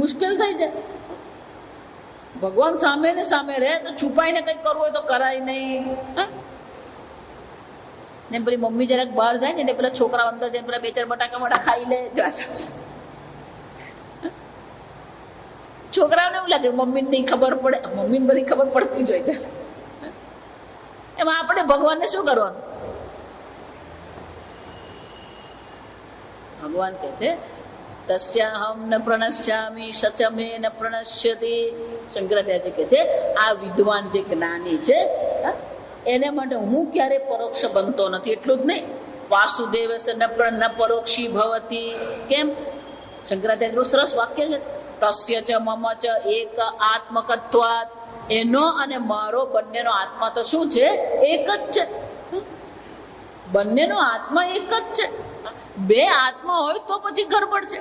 મુશ્કેલ થઈ જાય. ભગવાન સામે ને સામે રહે તો છુપાઈને કઈ કરવું હોય તો કરાય નહીં. ને પેલી મમ્મી જરાક બહાર જાય ને એટલે પેલા છોકરા અંદર જઈને પેલા 2-4 બટાકા ખાઈ લે. છોકરાઓને એવું લાગે મમ્મીને નહીં ખબર પડે, મમ્મીને બધી ખબર પડતી જ હોય. એમાં આપણે ભગવાનને શું કરવાનું? ભગવાન કહે છે તસ્યાહમ ન પ્રણશ્યામી સચમે ન પ્રણશ્યતિ. શંકરાચાર્ય કહે છે આ વિદ્વાન જે જ્ઞાની છે એને માટે હું ક્યારે પરોક્ષ બનતો નથી. એટલું જ નહીં, વાસુદેવ ન પરોક્ષી ભવતી. કેમ? શંકરાચાર્ય સરસ વાક્ય છે, તસ્ય ચ મમ ચ એક આત્મકત્વાત. એનો અને મારો બંનેનો આત્મા તો શું છે? એક જ છે. બંનેનો આત્મા એક જ છે. બે આત્મા હોય તો પછી ગડબડ છે,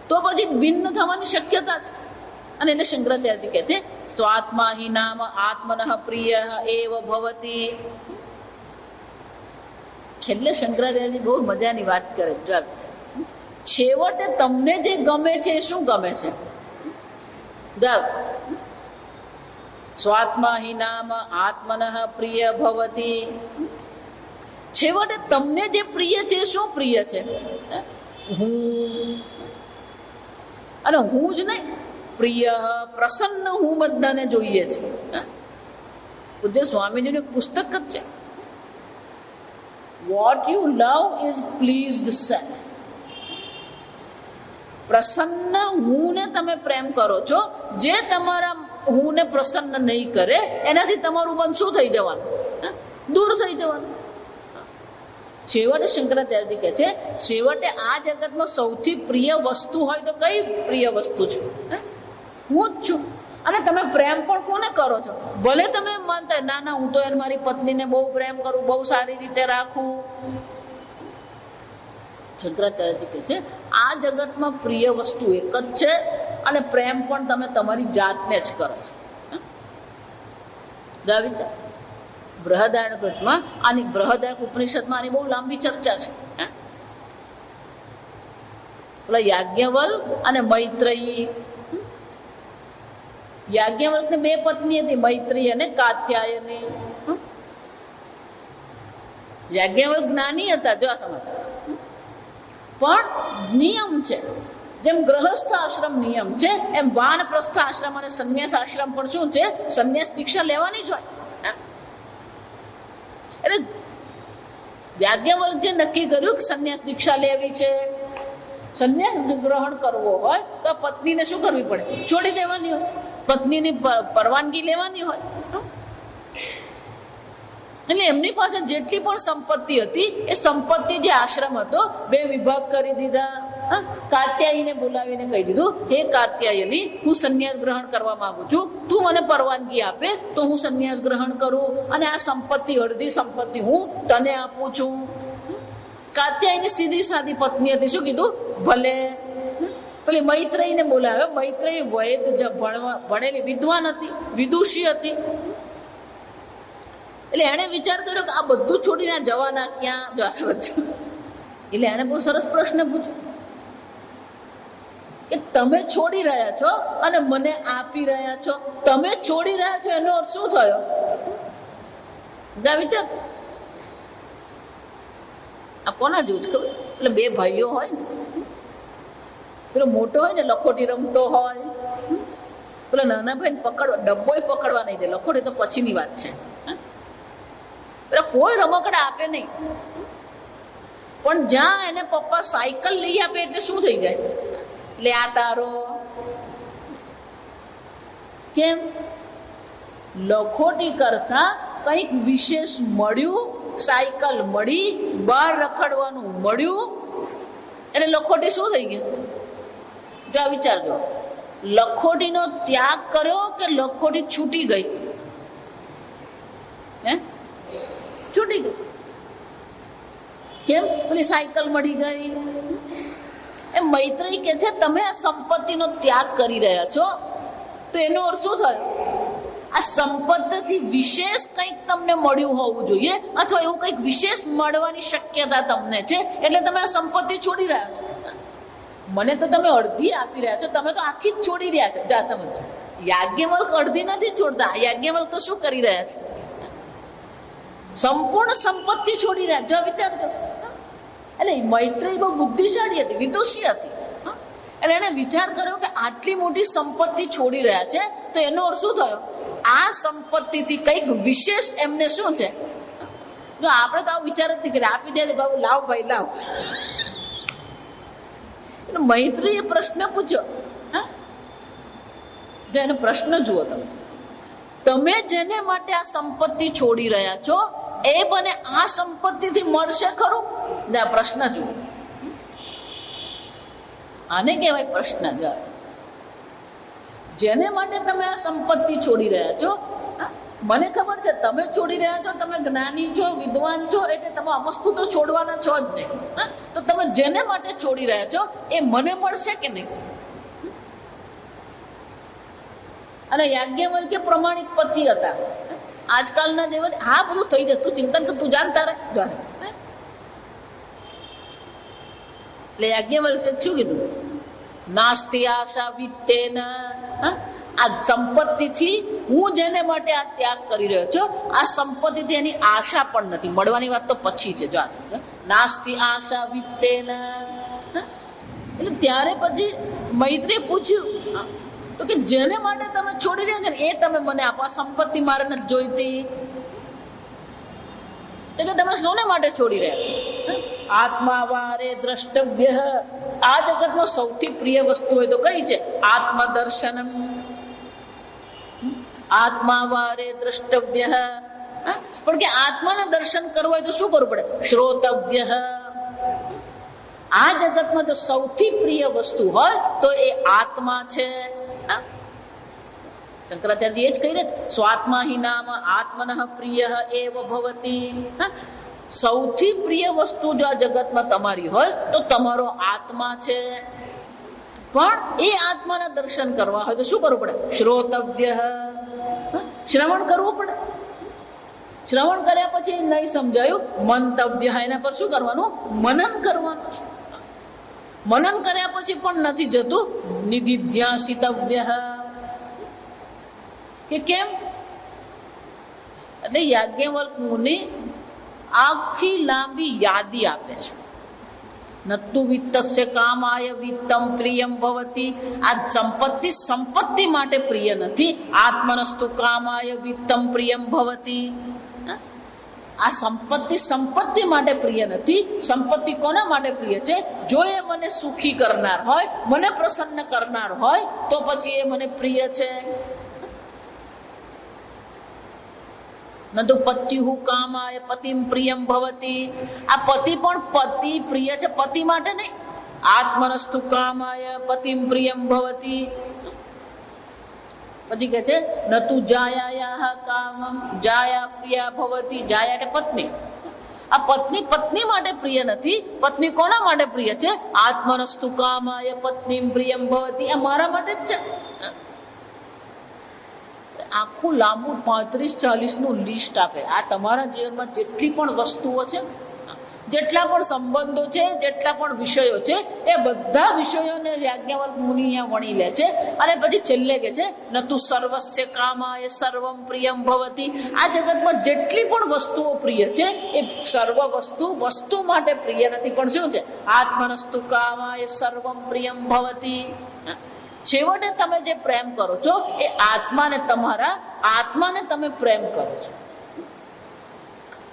તો પછી ભિન્ન થવાની શક્યતા છે. અને એને શંકરાચાર્ય કહે છે સ્વાત્મા હિ નામ આત્મનઃ પ્રિય એવ ભવતી. છેલ્લે શંકરાચાર્ય બહુ મજાની વાત કરે. છેવટે તમને જે ગમે છે એ શું ગમે છે? સ્વાત્મા હિ નામ આત્મનઃ પ્રિય ભવતી. છેવટે તમને જે પ્રિય છે શું પ્રિય છે? હું. અને હું જ નહીં, પ્રિય પ્રસન્ન હું બધાને જોઈએ છે. પૂજ્ય સ્વામીજીનું એક પુસ્તક જ છે, what you love is pleased self. પ્રસન્ન હું ને તમે પ્રેમ કરો છો, જે તમારા હું ને પ્રસન્ન નહીં કરે એનાથી તમારું મન શું થઈ જવાનું? દૂર થઈ જવાનું. છેવટે શંકરાચાર્ય કહે છે છેવટે આ જગતમાં સૌથી પ્રિય વસ્તુ હોય તો કઈ પ્રિય વસ્તુ છે? હું જ છું. અને તમે પ્રેમ પણ કોને કરો છો? ભલે તમે માનતા ના ના હું તો એને મારી પત્નીને બહુ પ્રેમ કરું, બહુ સારી રીતે રાખું. શંકરાચાર્ય કહે છે આ જગતમાં પ્રિય વસ્તુ એક જ છે, અને પ્રેમ પણ તમે તમારી જાતને જ કરો છો. બૃહદારણ્યકમાં આની બૃહદારણ્યક ઉપનિષદમાં આની બહુ લાંબી ચર્ચા છે. પેલા યાજ્ઞવલ્ક અને મૈત્રેયી. યાજ્ઞવલ્કને 2 પત્ની હતી, મૈત્રેયી અને કાત્યાયની. યાજ્ઞવલ્ક જ્ઞાની હતા, જો આ સમજ. પણ નિયમ છે, જેમ ગ્રહસ્થ આશ્રમ નિયમ છે એમ વાનપ્રસ્થ આશ્રમ અને સંન્યાસ આશ્રમ પણ શું છે? સંન્યાસ દીક્ષા લેવાની જ હોય. એટલે યાજ્ઞવલ્ક જે નક્કી કર્યું કે સંન્યાસ દીક્ષા લેવી છે, સંન્યાસ ગ્રહણ કરવો હોય તો પત્નીને શું કરવી પડે? છોડી દેવાની હોય, પત્નીની પરવાનગી લેવાની હોય. એટલે એમની પાસે જેટલી પણ સંપત્તિ હતી એ સંપત્તિ જે આશ્રમ હતો 2 વિભાગ કરી દીધા. કાત્યાયીને બોલાવીને કહી દીધું, હે કાત્યાયની, હું સંન્યાસ ગ્રહણ કરવા માંગુ છું, તું મને પરવાનગી આપે તો હું સંન્યાસ ગ્રહણ કરું, અને આ સંપત્તિ અડધી સંપત્તિ હું તને આપું છું. કાત્યાયની સીધી સાદી પત્ની હતી, શું કીધું? ભલે. પેલી મૈત્રેયીને બોલાવે. મૈત્રેયી વૈદ ભણેલી વિદ્વાન હતી, વિદુષી હતી. એટલે એને વિચાર કર્યો કે આ બધું છોડીને જવાના ક્યાં? એટલે એને બહુ સરસ પ્રશ્ન પૂછ્યો કે તમે છોડી રહ્યા છો અને મને આપી રહ્યા છો. તમે છોડી રહ્યા છો એનો અર્થ શું થયો? વિચાર. આ કોના જેવું છે ખબર? એટલે 2 ભાઈઓ હોય ને, પેલો મોટો હોય ને લખોટી રમતો હોય, પેલા નાના ભાઈ પકડવા ડબ્બોય પકડવા નહીં દે. લખોટી તો પછીની વાત છે. પેલા કોઈ રમકડા આપે નહીં, પણ જ્યાં એને પપ્પા સાયકલ લઈ આપે એટલે શું થઈ જાય? લે આ તારો. કેમ? લખોટી કરતા કંઈક વિશેષ મળ્યું, સાયકલ મળી, બહાર રખડવાનું મળ્યું, એટલે લખોટી શું થઈ ગઈ? જો આ વિચારજો, લખોટીનો ત્યાગ કર્યો કે લખોટી છૂટી ગઈ? છૂટી ગઈ. કેમ? પેલી સાયકલ મળી ગઈ. એ મૈત્રેયી કે છે તમે આ સંપત્તિનો ત્યાગ કરી રહ્યા છો તો એનો અર્થ શું થયો? આ સંપત્તિથી વિશેષ કંઈક તમને મળ્યું હોવું જોઈએ, અથવા એવું કંઈક વિશેષ મળવાની શક્યતા તમને છે, એટલે તમે આ સંપત્તિ છોડી રહ્યા છો. મને તો તમે અડધી આપી રહ્યા છો, તમે તો આખી જ છોડી રહ્યા છો. જા સમજો, યાજ્ઞવલ્ક અડધી નથી છોડતા. યાજ્ઞવલ્ક તો શું કરી રહ્યા છે? સંપૂર્ણ સંપત્તિ છોડી રહ્યા. જો વિચારજો, એટલે મૈત્રેય બહુ બુદ્ધિશાળી હતી, વિદુષી હતી. એટલે એને વિચાર કર્યો કે આટલી મોટી સંપત્તિ છોડી રહ્યા છે, તો એનો અર્થ શું થયો? આ સંપત્તિથી કંઈક વિશેષ એમને શું છે? જો આપણે તો આવું વિચાર જ નહીં કરીએ, આપી દે બાબુ, લાવ ભાઈ લાવ. એટલે મૈત્રીએ પ્રશ્ન પૂછ્યો. જો એનો પ્રશ્ન જુઓ તમે, તમે જેને માટે આ સંપત્તિ છોડી રહ્યા છો એ મને આ સંપત્તિથી મળશે ખરું? પ્રશ્ન જુઓ, આને કહેવાય પ્રશ્ન. જેને માટે તમે આ સંપત્તિ છોડી રહ્યા છો, મને ખબર છે તમે છોડી રહ્યા છો, તમે જ્ઞાની છો, વિદ્વાન છો, એટલે તમે અમસ્તુ તો છોડવાના છો જ નહીં. તો તમે જેને માટે છોડી રહ્યા છો એ મને મળશે કે નહીં? અને યાજ્ઞવલ્ક્ય પ્રમાણિક પતિ હતા. આજકાલના જેવા હા બધું થઈ જતું, ચિંતન તો તું જાણતા રહે. એટલે યાજ્ઞવલ્ક્ય શું કીધું? નાસ્તિ આશા વિત્તેન. આ સંપત્તિથી હું જેને માટે આ ત્યાગ કરી રહ્યો છું, આ સંપત્તિથી એની આશા પણ નથી. મળવાની વાત તો પછી છે. જો નાસ્તિ આશા વિત્તેન. એટલે ત્યારે પછી મૈત્રીએ પૂછ્યું તો કે જેને માટે તમે છોડી રહ્યા છો ને એ તમે મને આપો. આ સંપત્તિ મારે નથી જોઈતી. તો કે તમે શોને માટે છોડી રહ્યા છો? આત્મા વારે દ્રષ્ટવ્ય. આ જગતમાં સૌથી પ્રિય વસ્તુ હોય તો કઈ છે? આત્મદર્શનમ. આત્મા વારે દ્રષ્ટવ્ય. પણ કે આત્માના દર્શન કરવું હોય તો શું કરવું પડે? શ્રોતવ્ય. આ જગતમાં જો સૌથી પ્રિય વસ્તુ હોય તો એ આત્મા છે. શંકરાચાર્ય એ જ કહી રહ્યા, સ્વાત્મા હિ નામ આત્મનઃ પ્રિય એવ ભવતી. સૌથી પ્રિય વસ્તુ જો આ જગતમાં તમારી હોય તો તમારો આત્મા છે. પણ એ આત્માના દર્શન કરવા હોય તો શું કરવું પડે? શ્રોતવ્ય. શ્રવણ કરવું પડે. શ્રવણ કર્યા પછી નહીં સમજાયું, મંતવ્ય. એના પર શું કરવાનું? મનન કરવાનું. મનન કર્યા પછી પણ નથી જતું, નિધિધ્યાસિતવ્ય. કે કેમ? એટલે યાજ્ઞવલ્ક મુનિ આખી લાંબી યાદી આપે છે. નત્તુ વિત્તસ્ય કામાય વિત્તમ પ્રિયમ ભવતી. આ સંપત્તિ માટે પ્રિય નથી. આત્મનસ્તુ કામાય વિત્તમ પ્રિયમ ભવતી. આ સંપત્તિ માટે પ્રિય નથી. સંપત્તિ કોના માટે પ્રિય છે? જો એ મને સુખી કરનાર હોય, મને પ્રસન્ન કરનાર હોય તો પછી એ મને પ્રિય છે. નતુ પત્યુ કામાય પતિમ પ્રિયમ ભવતી. આ પતિ પણ પતિ પ્રિય છે, પતિ માટે નહીં. આત્મનસ્તુ કામાય પતિમ પ્રિયમ ભવતી. પછી કે છે નતુ જાયાયાહ કામમ જાયા પ્રિયા ભવતી. જાયા એટલે પત્ની. આ પત્ની માટે પ્રિય નથી. પત્ની કોના માટે પ્રિય છે? આત્મનસ્તુ કામાય પત્નીમ પ્રિયમ ભવતી. આ મારા માટે જ છે. આખું લાંબુ 35-40 નું લિસ્ટ આપે. આ તમારા જીવનમાં જેટલી પણ વસ્તુઓ છે, જેટલા પણ સંબંધો છે, જેટલા પણ વિષયો છે, એ બધા વિષયોને યાજ્ઞવલ્ક મુનિ અહીંયા વણી લે છે. અને પછી છેલ્લે કે છે નતુ સર્વસ્ય કામાય સર્વમ પ્રિયમ ભવતી. આ જગતમાં જેટલી પણ વસ્તુઓ પ્રિય છે એ સર્વ વસ્તુ માટે પ્રિય નથી. પણ શું છે? આત્મનસ્તુ કામાય સર્વમ પ્રિયમ ભવતી. છેવટે તમે જે પ્રેમ કરો છો એ તમારા આત્માને તમે પ્રેમ કરો છો.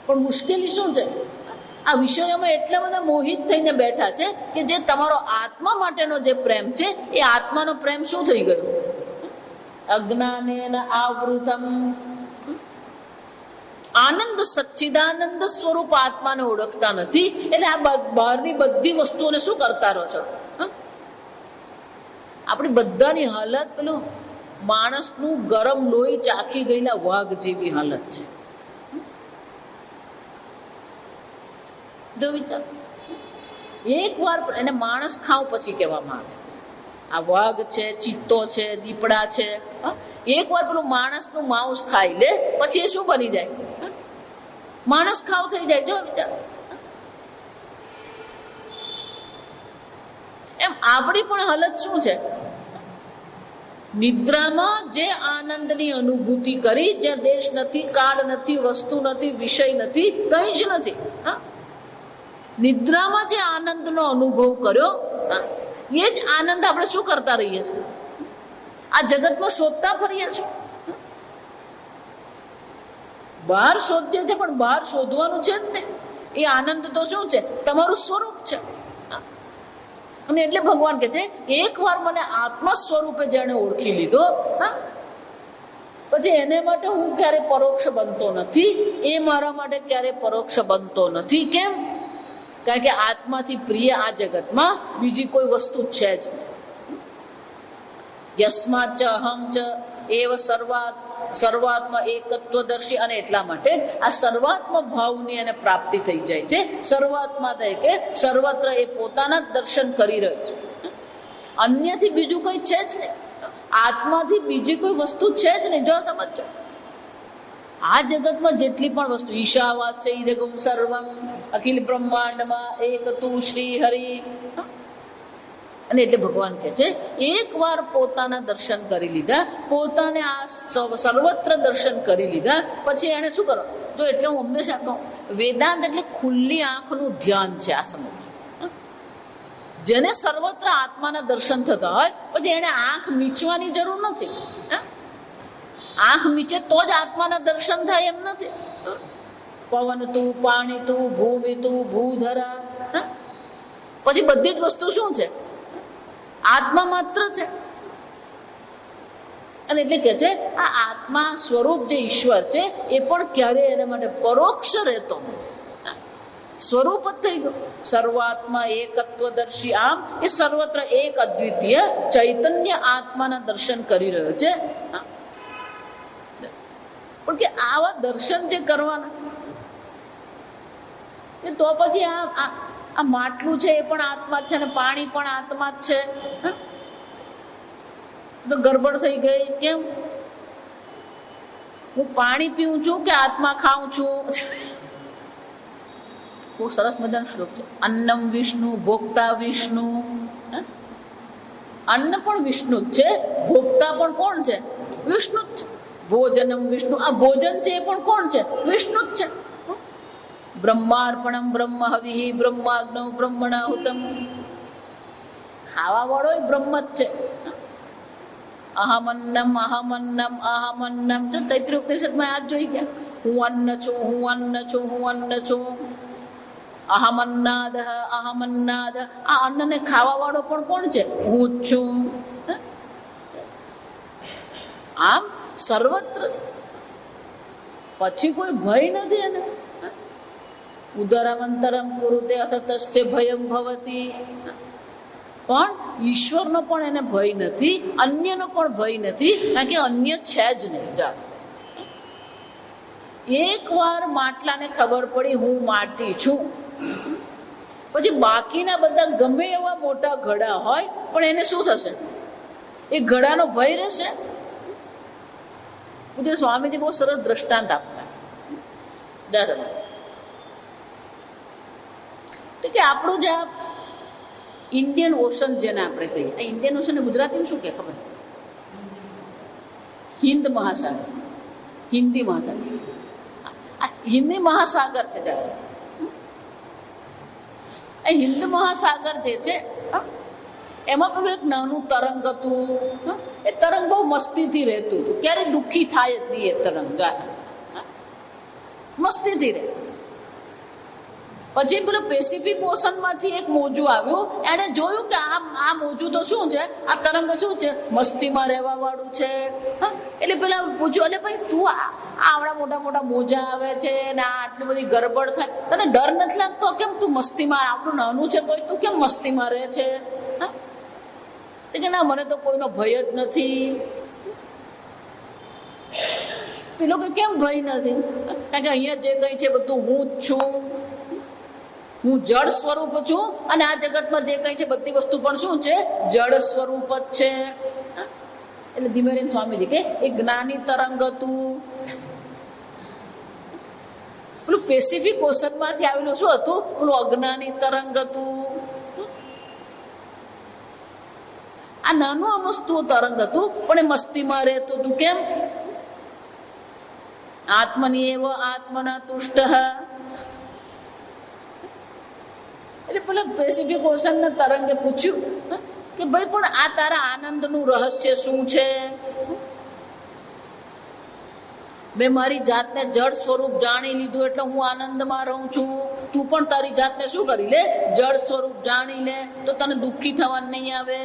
પણ મુશ્કેલી શું છે? આ વિષયોમાં એટલા બધા મોહિત થઈને બેઠા છે કે જે તમારો આત્મા માટેનો જે પ્રેમ છે એ આત્માનો પ્રેમ શું થઈ ગયો? અજ્ઞાનેન આવૃતમ. આનંદ સચ્ચિદાનંદ સ્વરૂપ આત્માને ઓળખતા નથી. એટલે આ બહારની બધી વસ્તુઓને શું કરતા રહો છો? આપણી બધાની હાલત પેલું માણસનું ગરમ લોહી ચાખી ગયેલા વાઘ જેવી હાલત છે. જો વિચાર, એક વાર એને માણસ ખાવ પછી કહેવામાં આવે. આ વાઘ છે, ચિત્તો છે, દીપડા છે, એક વાર પેલું માણસનું માંસ ખાઈ લે પછી એ શું બની જાય? માણસ ખાવ થઈ જાય. જો વિચાર, એમ આપણી પણ હાલત શું છે? નિદ્રામાં જે આનંદની અનુભૂતિ કરી, જ્યાં દેશ નથી, કાળ નથી, વસ્તુ નથી, વિષય નથી, કંઈ જ નથી, નિદ્રામાં જે આનંદનો અનુભવ કર્યો એ જ આનંદ આપણે શું કરતા રહીએ છીએ? આ જગતમાં શોધતા ફરીએ છીએ. બહાર શોધીએ છીએ પણ બહાર શોધવાનું છે જ નહીં. એ આનંદ તો શું છે? તમારું સ્વરૂપ છે. અને એટલે ભગવાન કે છે એક વાર મને આત્મા સ્વરૂપે જેને ઓળખી લીધો, પછી એને માટે હું ક્યારે પરોક્ષ બનતો નથી, એ મારા માટે ક્યારે પરોક્ષ બનતો નથી. કેમ? કારણ કે આત્માથી પ્રિય આ જગતમાં બીજી કોઈ વસ્તુ છે જ નહીં. યસ્માત ચ અહં ચ એવ સર્વાત્મા એકત્વદર્શી. અને એટલા માટે આ સર્વાત્મ ભાવની એને પ્રાપ્તિ થઈ જાય છે. સર્વાત્મા કે સર્વત્ર એ પોતાના જ દર્શન કરી રહ્યો છે. અન્યથી બીજું કઈ છે જ નહીં. આત્માથી બીજી કોઈ વસ્તુ છે જ નહીં. જો સમજો, આ જગતમાં જેટલી પણ વસ્તુ, ઈશાવાસ્ય ઇદગમ સર્વમ અખિલ બ્રહ્માંડમાં એક તું શ્રી હરિ. અને એટલે ભગવાન કહે છે એક વાર પોતાના દર્શન કરી લીધા, પોતાને આ સર્વત્ર દર્શન કરી લીધા, પછી એને શું કરો? જો એટલે હું હંમેશા કહું, વેદાંત એટલે ખુલ્લી આંખનું ધ્યાન છે. આ સમજ, જેને સર્વત્ર આત્માના દર્શન થતા હોય પછી એને આંખ મીચવાની જરૂર નથી. આંખ મીચે તો જ આત્માના દર્શન થાય એમ નથી. પવન તું, પાણી તું, ભૂમિ તું, ભૂધરા, પછી બધી જ વસ્તુ શું છે? આત્મા માત્ર છે. અને એટલે કે છે આ આત્મા સ્વરૂપ જે ઈશ્વર છે એ પણ ક્યારેય એના માટે પરોક્ષ રહેતો નથી. સ્વરૂપ જ થઈ ગયો. સર્વાત્મા એકત્વદર્શી. આમ એ સર્વત્ર એક અદ્વિતીય ચૈતન્ય આત્માના દર્શન કરી રહ્યો છે. પણ કે આવા દર્શન જે કરવાના, તો પછી આ માટલું છે એ પણ આત્મા છે, અને પાણી પણ આત્મા જ છે. તો ગડબડ થઈ ગઈ. કેમ? હું પાણી પીઉં છું કે આત્મા ખાઉં છું? બહુ સરસ મજાનો શ્લોક છે. અન્નમ વિષ્ણુ ભોક્તા વિષ્ણુ. અન્ન પણ વિષ્ણુ જ છે, ભોક્તા પણ કોણ છે? વિષ્ણુ જ છે. ભોજનમ વિષ્ણુ. આ ભોજન છે એ પણ કોણ છે? વિષ્ણુ જ છે. બ્રહ્માર્પણમ બ્રહ્મ હવિ બ્રહ્માગ્નૌ બ્રહ્મણાહુતમ. ખાવા વાળો બ્રહ્મ જ છે. અહમન્નમ અહમન્નમ અહમન્નમ. તો તૈત્રીય ઉપનિષદમાં આ જોઈ ગયા, હું અન્ન છું, હું અન્ન છું, હું અન્ન છું. અહમન્નાદ અહમન્નાદ. આ અન્નને ખાવા વાળો પણ કોણ છે? હું જ છું. આમ સર્વત્ર પછી કોઈ ભય નથી એને. ઉદરમંતરમ કુરુતે અથ તસ્ય ભયમ ભવતી. પણ ઈશ્વરનો પણ એને ભય નથી, અન્યનો પણ ભય નથી, કારણ કે અન્ય છે જ નહીં. એક વાર માટલાને ખબર પડી હું માટી છું, પછી બાકીના બધા ગમે એવા મોટા ઘડા હોય પણ એને શું થશે? એ ઘડાનો ભય રહેશે. પૂજ્ય સ્વામીજી બહુ સરસ દ્રષ્ટાંત આપતા. કે આપણું જે ઇન્ડિયન ઓશન જેને આપણે કહીએ, આ ઇન્ડિયન ઓશન ગુજરાતીમાં શું કે ખબર? હિન્દ મહાસાગર. હિન્દી મહાસાગર. આ હિન્દી મહાસાગર છે. આ હિન્દ મહાસાગર જે છે એમાં પેલું એક નાનું તરંગ હતું. એ તરંગ બહુ મસ્તીથી રહેતું હતું, ક્યારે દુઃખી થાય જ નહીં. એ તરંગ મસ્તીથી રહે. પછી પેલું પેસિફિક ઓશન માંથી એક મોજું આવ્યું. એને જોયું કે આ મોજું તો શું છે, આ તરંગ શું છે? મસ્તીમાં રહેવા વાળું છે. એટલે પેલા પૂછ્યું, એટલે ભાઈ તું આવડા મોટા મોટા મોજા આવે છે ને આટલી બધી ગરબડ થાય, તને ડર નથી લાગતો? કેમ તું મસ્તીમાં, આપણું નાનું છે તોય તું કેમ મસ્તીમાં રહે છે? કે ના, મને તો કોઈનો ભય જ નથી. પેલો કે કેમ ભય નથી? કારણ કે અહીંયા જે કઈ છે બધું હું જ છું. હું જળ સ્વરૂપ છું અને આ જગતમાં જે કઈ છે બધી વસ્તુ પણ શું છે? જળ સ્વરૂપ જ છે. એટલે ધીમેરીન સ્વામીજી કે એ જ્ઞાની તરંગ હતું. પેલું પેસિફિક ઓશન માંથી આવેલું શું હતું? પેલું અજ્ઞાની તરંગ હતું. આ નાનું અમસ્તું તરંગ હતું પણ એ મસ્તીમાં રહેતું હતું. કેમ? આત્મની એવ આત્મના તુષ્ટ. એટલે પેલા પેસિફિક ઓશન ના તરંગે પૂછ્યું કે ભાઈ પણ આ તારા આનંદ નું રહસ્ય શું છે? મેં મારી જાતને જળ સ્વરૂપ જાણી લીધું એટલે હું આનંદમાં રહું છું. તું પણ તારી જાતને શું કરી લે? જળ સ્વરૂપ જાણી લે તો તને દુઃખી થવાનું નહીં આવે.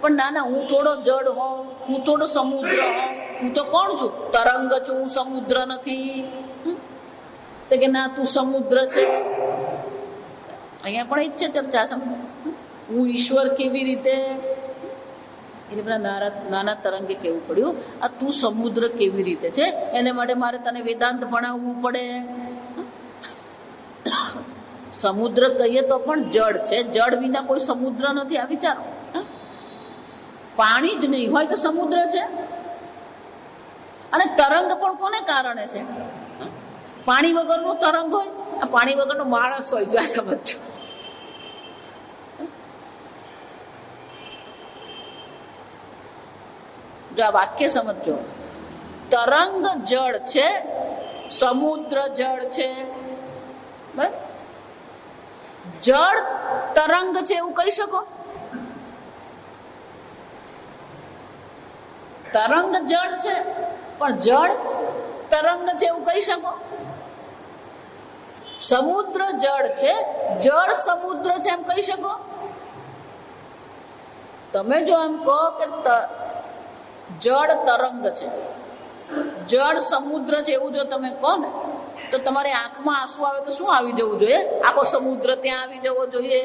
પણ ના ના, હું થોડો જળ હોઉં, હું થોડો સમુદ્ર હોઉં, હું તો કોણ છું? તરંગ છું, હું સમુદ્ર નથી. તો કે ના, તું સમુદ્ર છે. અહીંયા પણ ઈ જ છે ચર્ચા. સમજ, હું ઈશ્વર કેવી રીતે? એટલે પેલા નાના તરંગે કેવું પડ્યું, આ તું સમુદ્ર કેવી રીતે છે? એને માટે મારે તને વેદાંત ભણાવવું પડે. સમુદ્ર કહીએ તો પણ જળ છે, જળ વિના કોઈ સમુદ્ર નથી. આ વિચારો. પાણી જ નહીં હોય તો સમુદ્ર છે. અને તરંગ પણ કોને કારણે છે? પાણી વગરનું તરંગ હોય, આ પાણી વગરનો માણસ હોય. જા સમજો. જો આ વાક્ય સમજો. તરંગ જળ છે, સમુદ્ર જળ છે. બરાબર? જળ તરંગ છે એવું કહી શકો? તરંગ જળ છે પણ જળ તરંગ છે એવું કહી શકો? સમુદ્ર જળ છે, જળ સમુદ્ર છે એમ કહી શકો? તમે જો એમ કહો કે જળ તરંગ છે, જળ સમુદ્ર છે એવું જો તમે કહો ને, તો તમારી આંખમાં આંસુ આવે તો શું આવી જવું જોઈએ? આખો સમુદ્ર ત્યાં આવી જવો જોઈએ.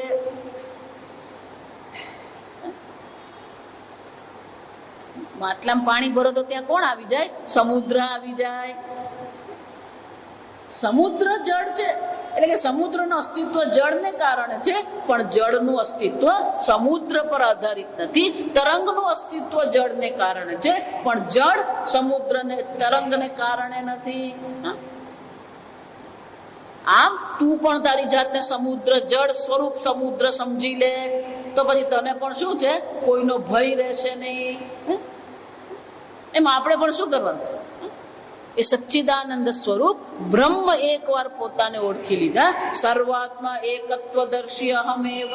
માટલામાં પાણી ભરો તો ત્યાં કોણ આવી જાય? સમુદ્ર આવી જાય. સમુદ્ર જળ છે એટલે કે સમુદ્રનું અસ્તિત્વ જળને કારણે છે, પણ જળનું અસ્તિત્વ સમુદ્ર પર આધારિત નથી. તરંગનું અસ્તિત્વ જળને કારણે છે, પણ જળ સમુદ્રને તરંગને કારણે નથી. આમ તું પણ તારી જાતને સમુદ્ર, જળ સ્વરૂપ સમુદ્ર સમજી લે તો પછી તને પણ શું છે? કોઈનો ભય રહેશે નહીં. એમ આપણે પણ શું કરવાનું? એ સચ્ચિદાનંદ સ્વરૂપ બ્રહ્મ એકવાર પોતાને ઓળખી લીધા. સર્વાત્મા એકત્વદર્શી અહમેવ.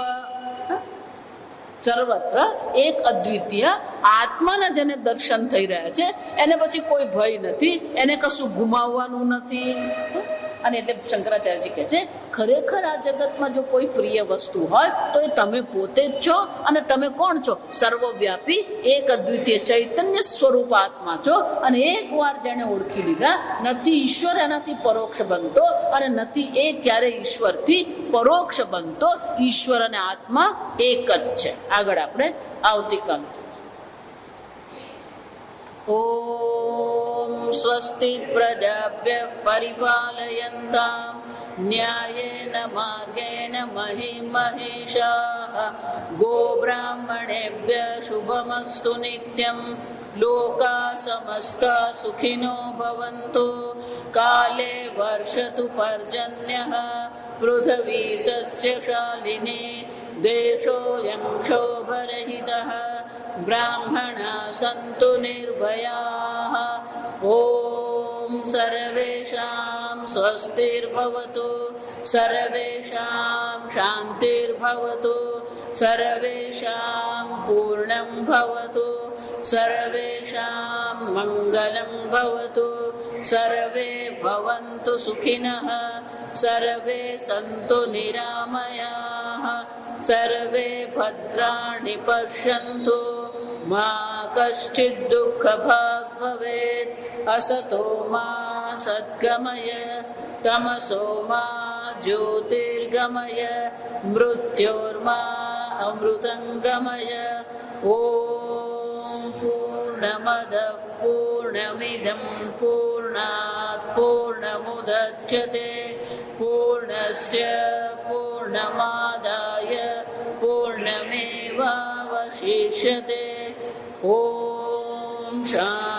સર્વત્ર એક અદ્વિતીય આત્માના જેને દર્શન થઈ રહ્યા છે, એને પછી કોઈ ભય નથી, એને કશું ગુમાવવાનું નથી. અને એટલે શંકરાચાર્યજી કહે છે, ખરેખર આ જગતમાં જો કોઈ પ્રિય વસ્તુ હોય તો એ તમે પોતે જ છો. અને તમે કોણ છો? સર્વવ્યાપી એક અદ્વિતીય ચૈતન્ય સ્વરૂપ આત્મા છો. અને એક વાર જેને ઓળખી લીધા, નથી ઈશ્વર એનાથી પરોક્ષ બનતો અને નથી એ ક્યારે ઈશ્વરથી પરોક્ષ બનતો. ઈશ્વર અને આત્મા એક જ છે. આગળ આપણે આવતીકાલ. ઓમ સ્વસ્તિ પ્રજાભ્યઃ પરિપાલયન્તાં ન્યાયેન માર્ગેણ મહિં મહિષાઃ ગોબ્રાહ્મણેભ્યઃ શુભમસ્તુ નિત્યં લોકાઃ સમસ્તા સુખિનો ભવન્તુ કાલે વર્ષતુ પર્જન્યઃ પૃથ્વી સસ્યશાલિની દેશોऽયં ક્ષોભરહિતઃ બ્રાહ્મણા સन्तુ નિર્ભયાઃ ઓમ સર્વેષાં સ્વસ્તિર્ભવતુ સર્વેષાં શાન્તિર્ભવતુ સર્વેષાં પૂર્ણં ભવતુ સર્વેષાં મંગલં ભવતુ સર્વે ભવन्तુ સુખિનઃ સર્વે સन्तુ નિરામયાઃ સર્વે ભદ્રાણિ પશ્યन्तુ મા કશ્ચિદ દુઃખભાગ ભવેत् અસતો મા સદ્ગમય તમસો મા જ્યોતિર્ગમય મૃત્યોર્મા અમૃતંગમય. ઓમ પૂર્ણમદ પૂર્ણમિદં પૂર્ણાત પૂર્ણમુદચ્યતે પૂર્ણસ્ય પૂર્ણ પૂર્ણમાદાય પૂર્ણમેવાવશિષ્યતે. ઓમ શાંતિ.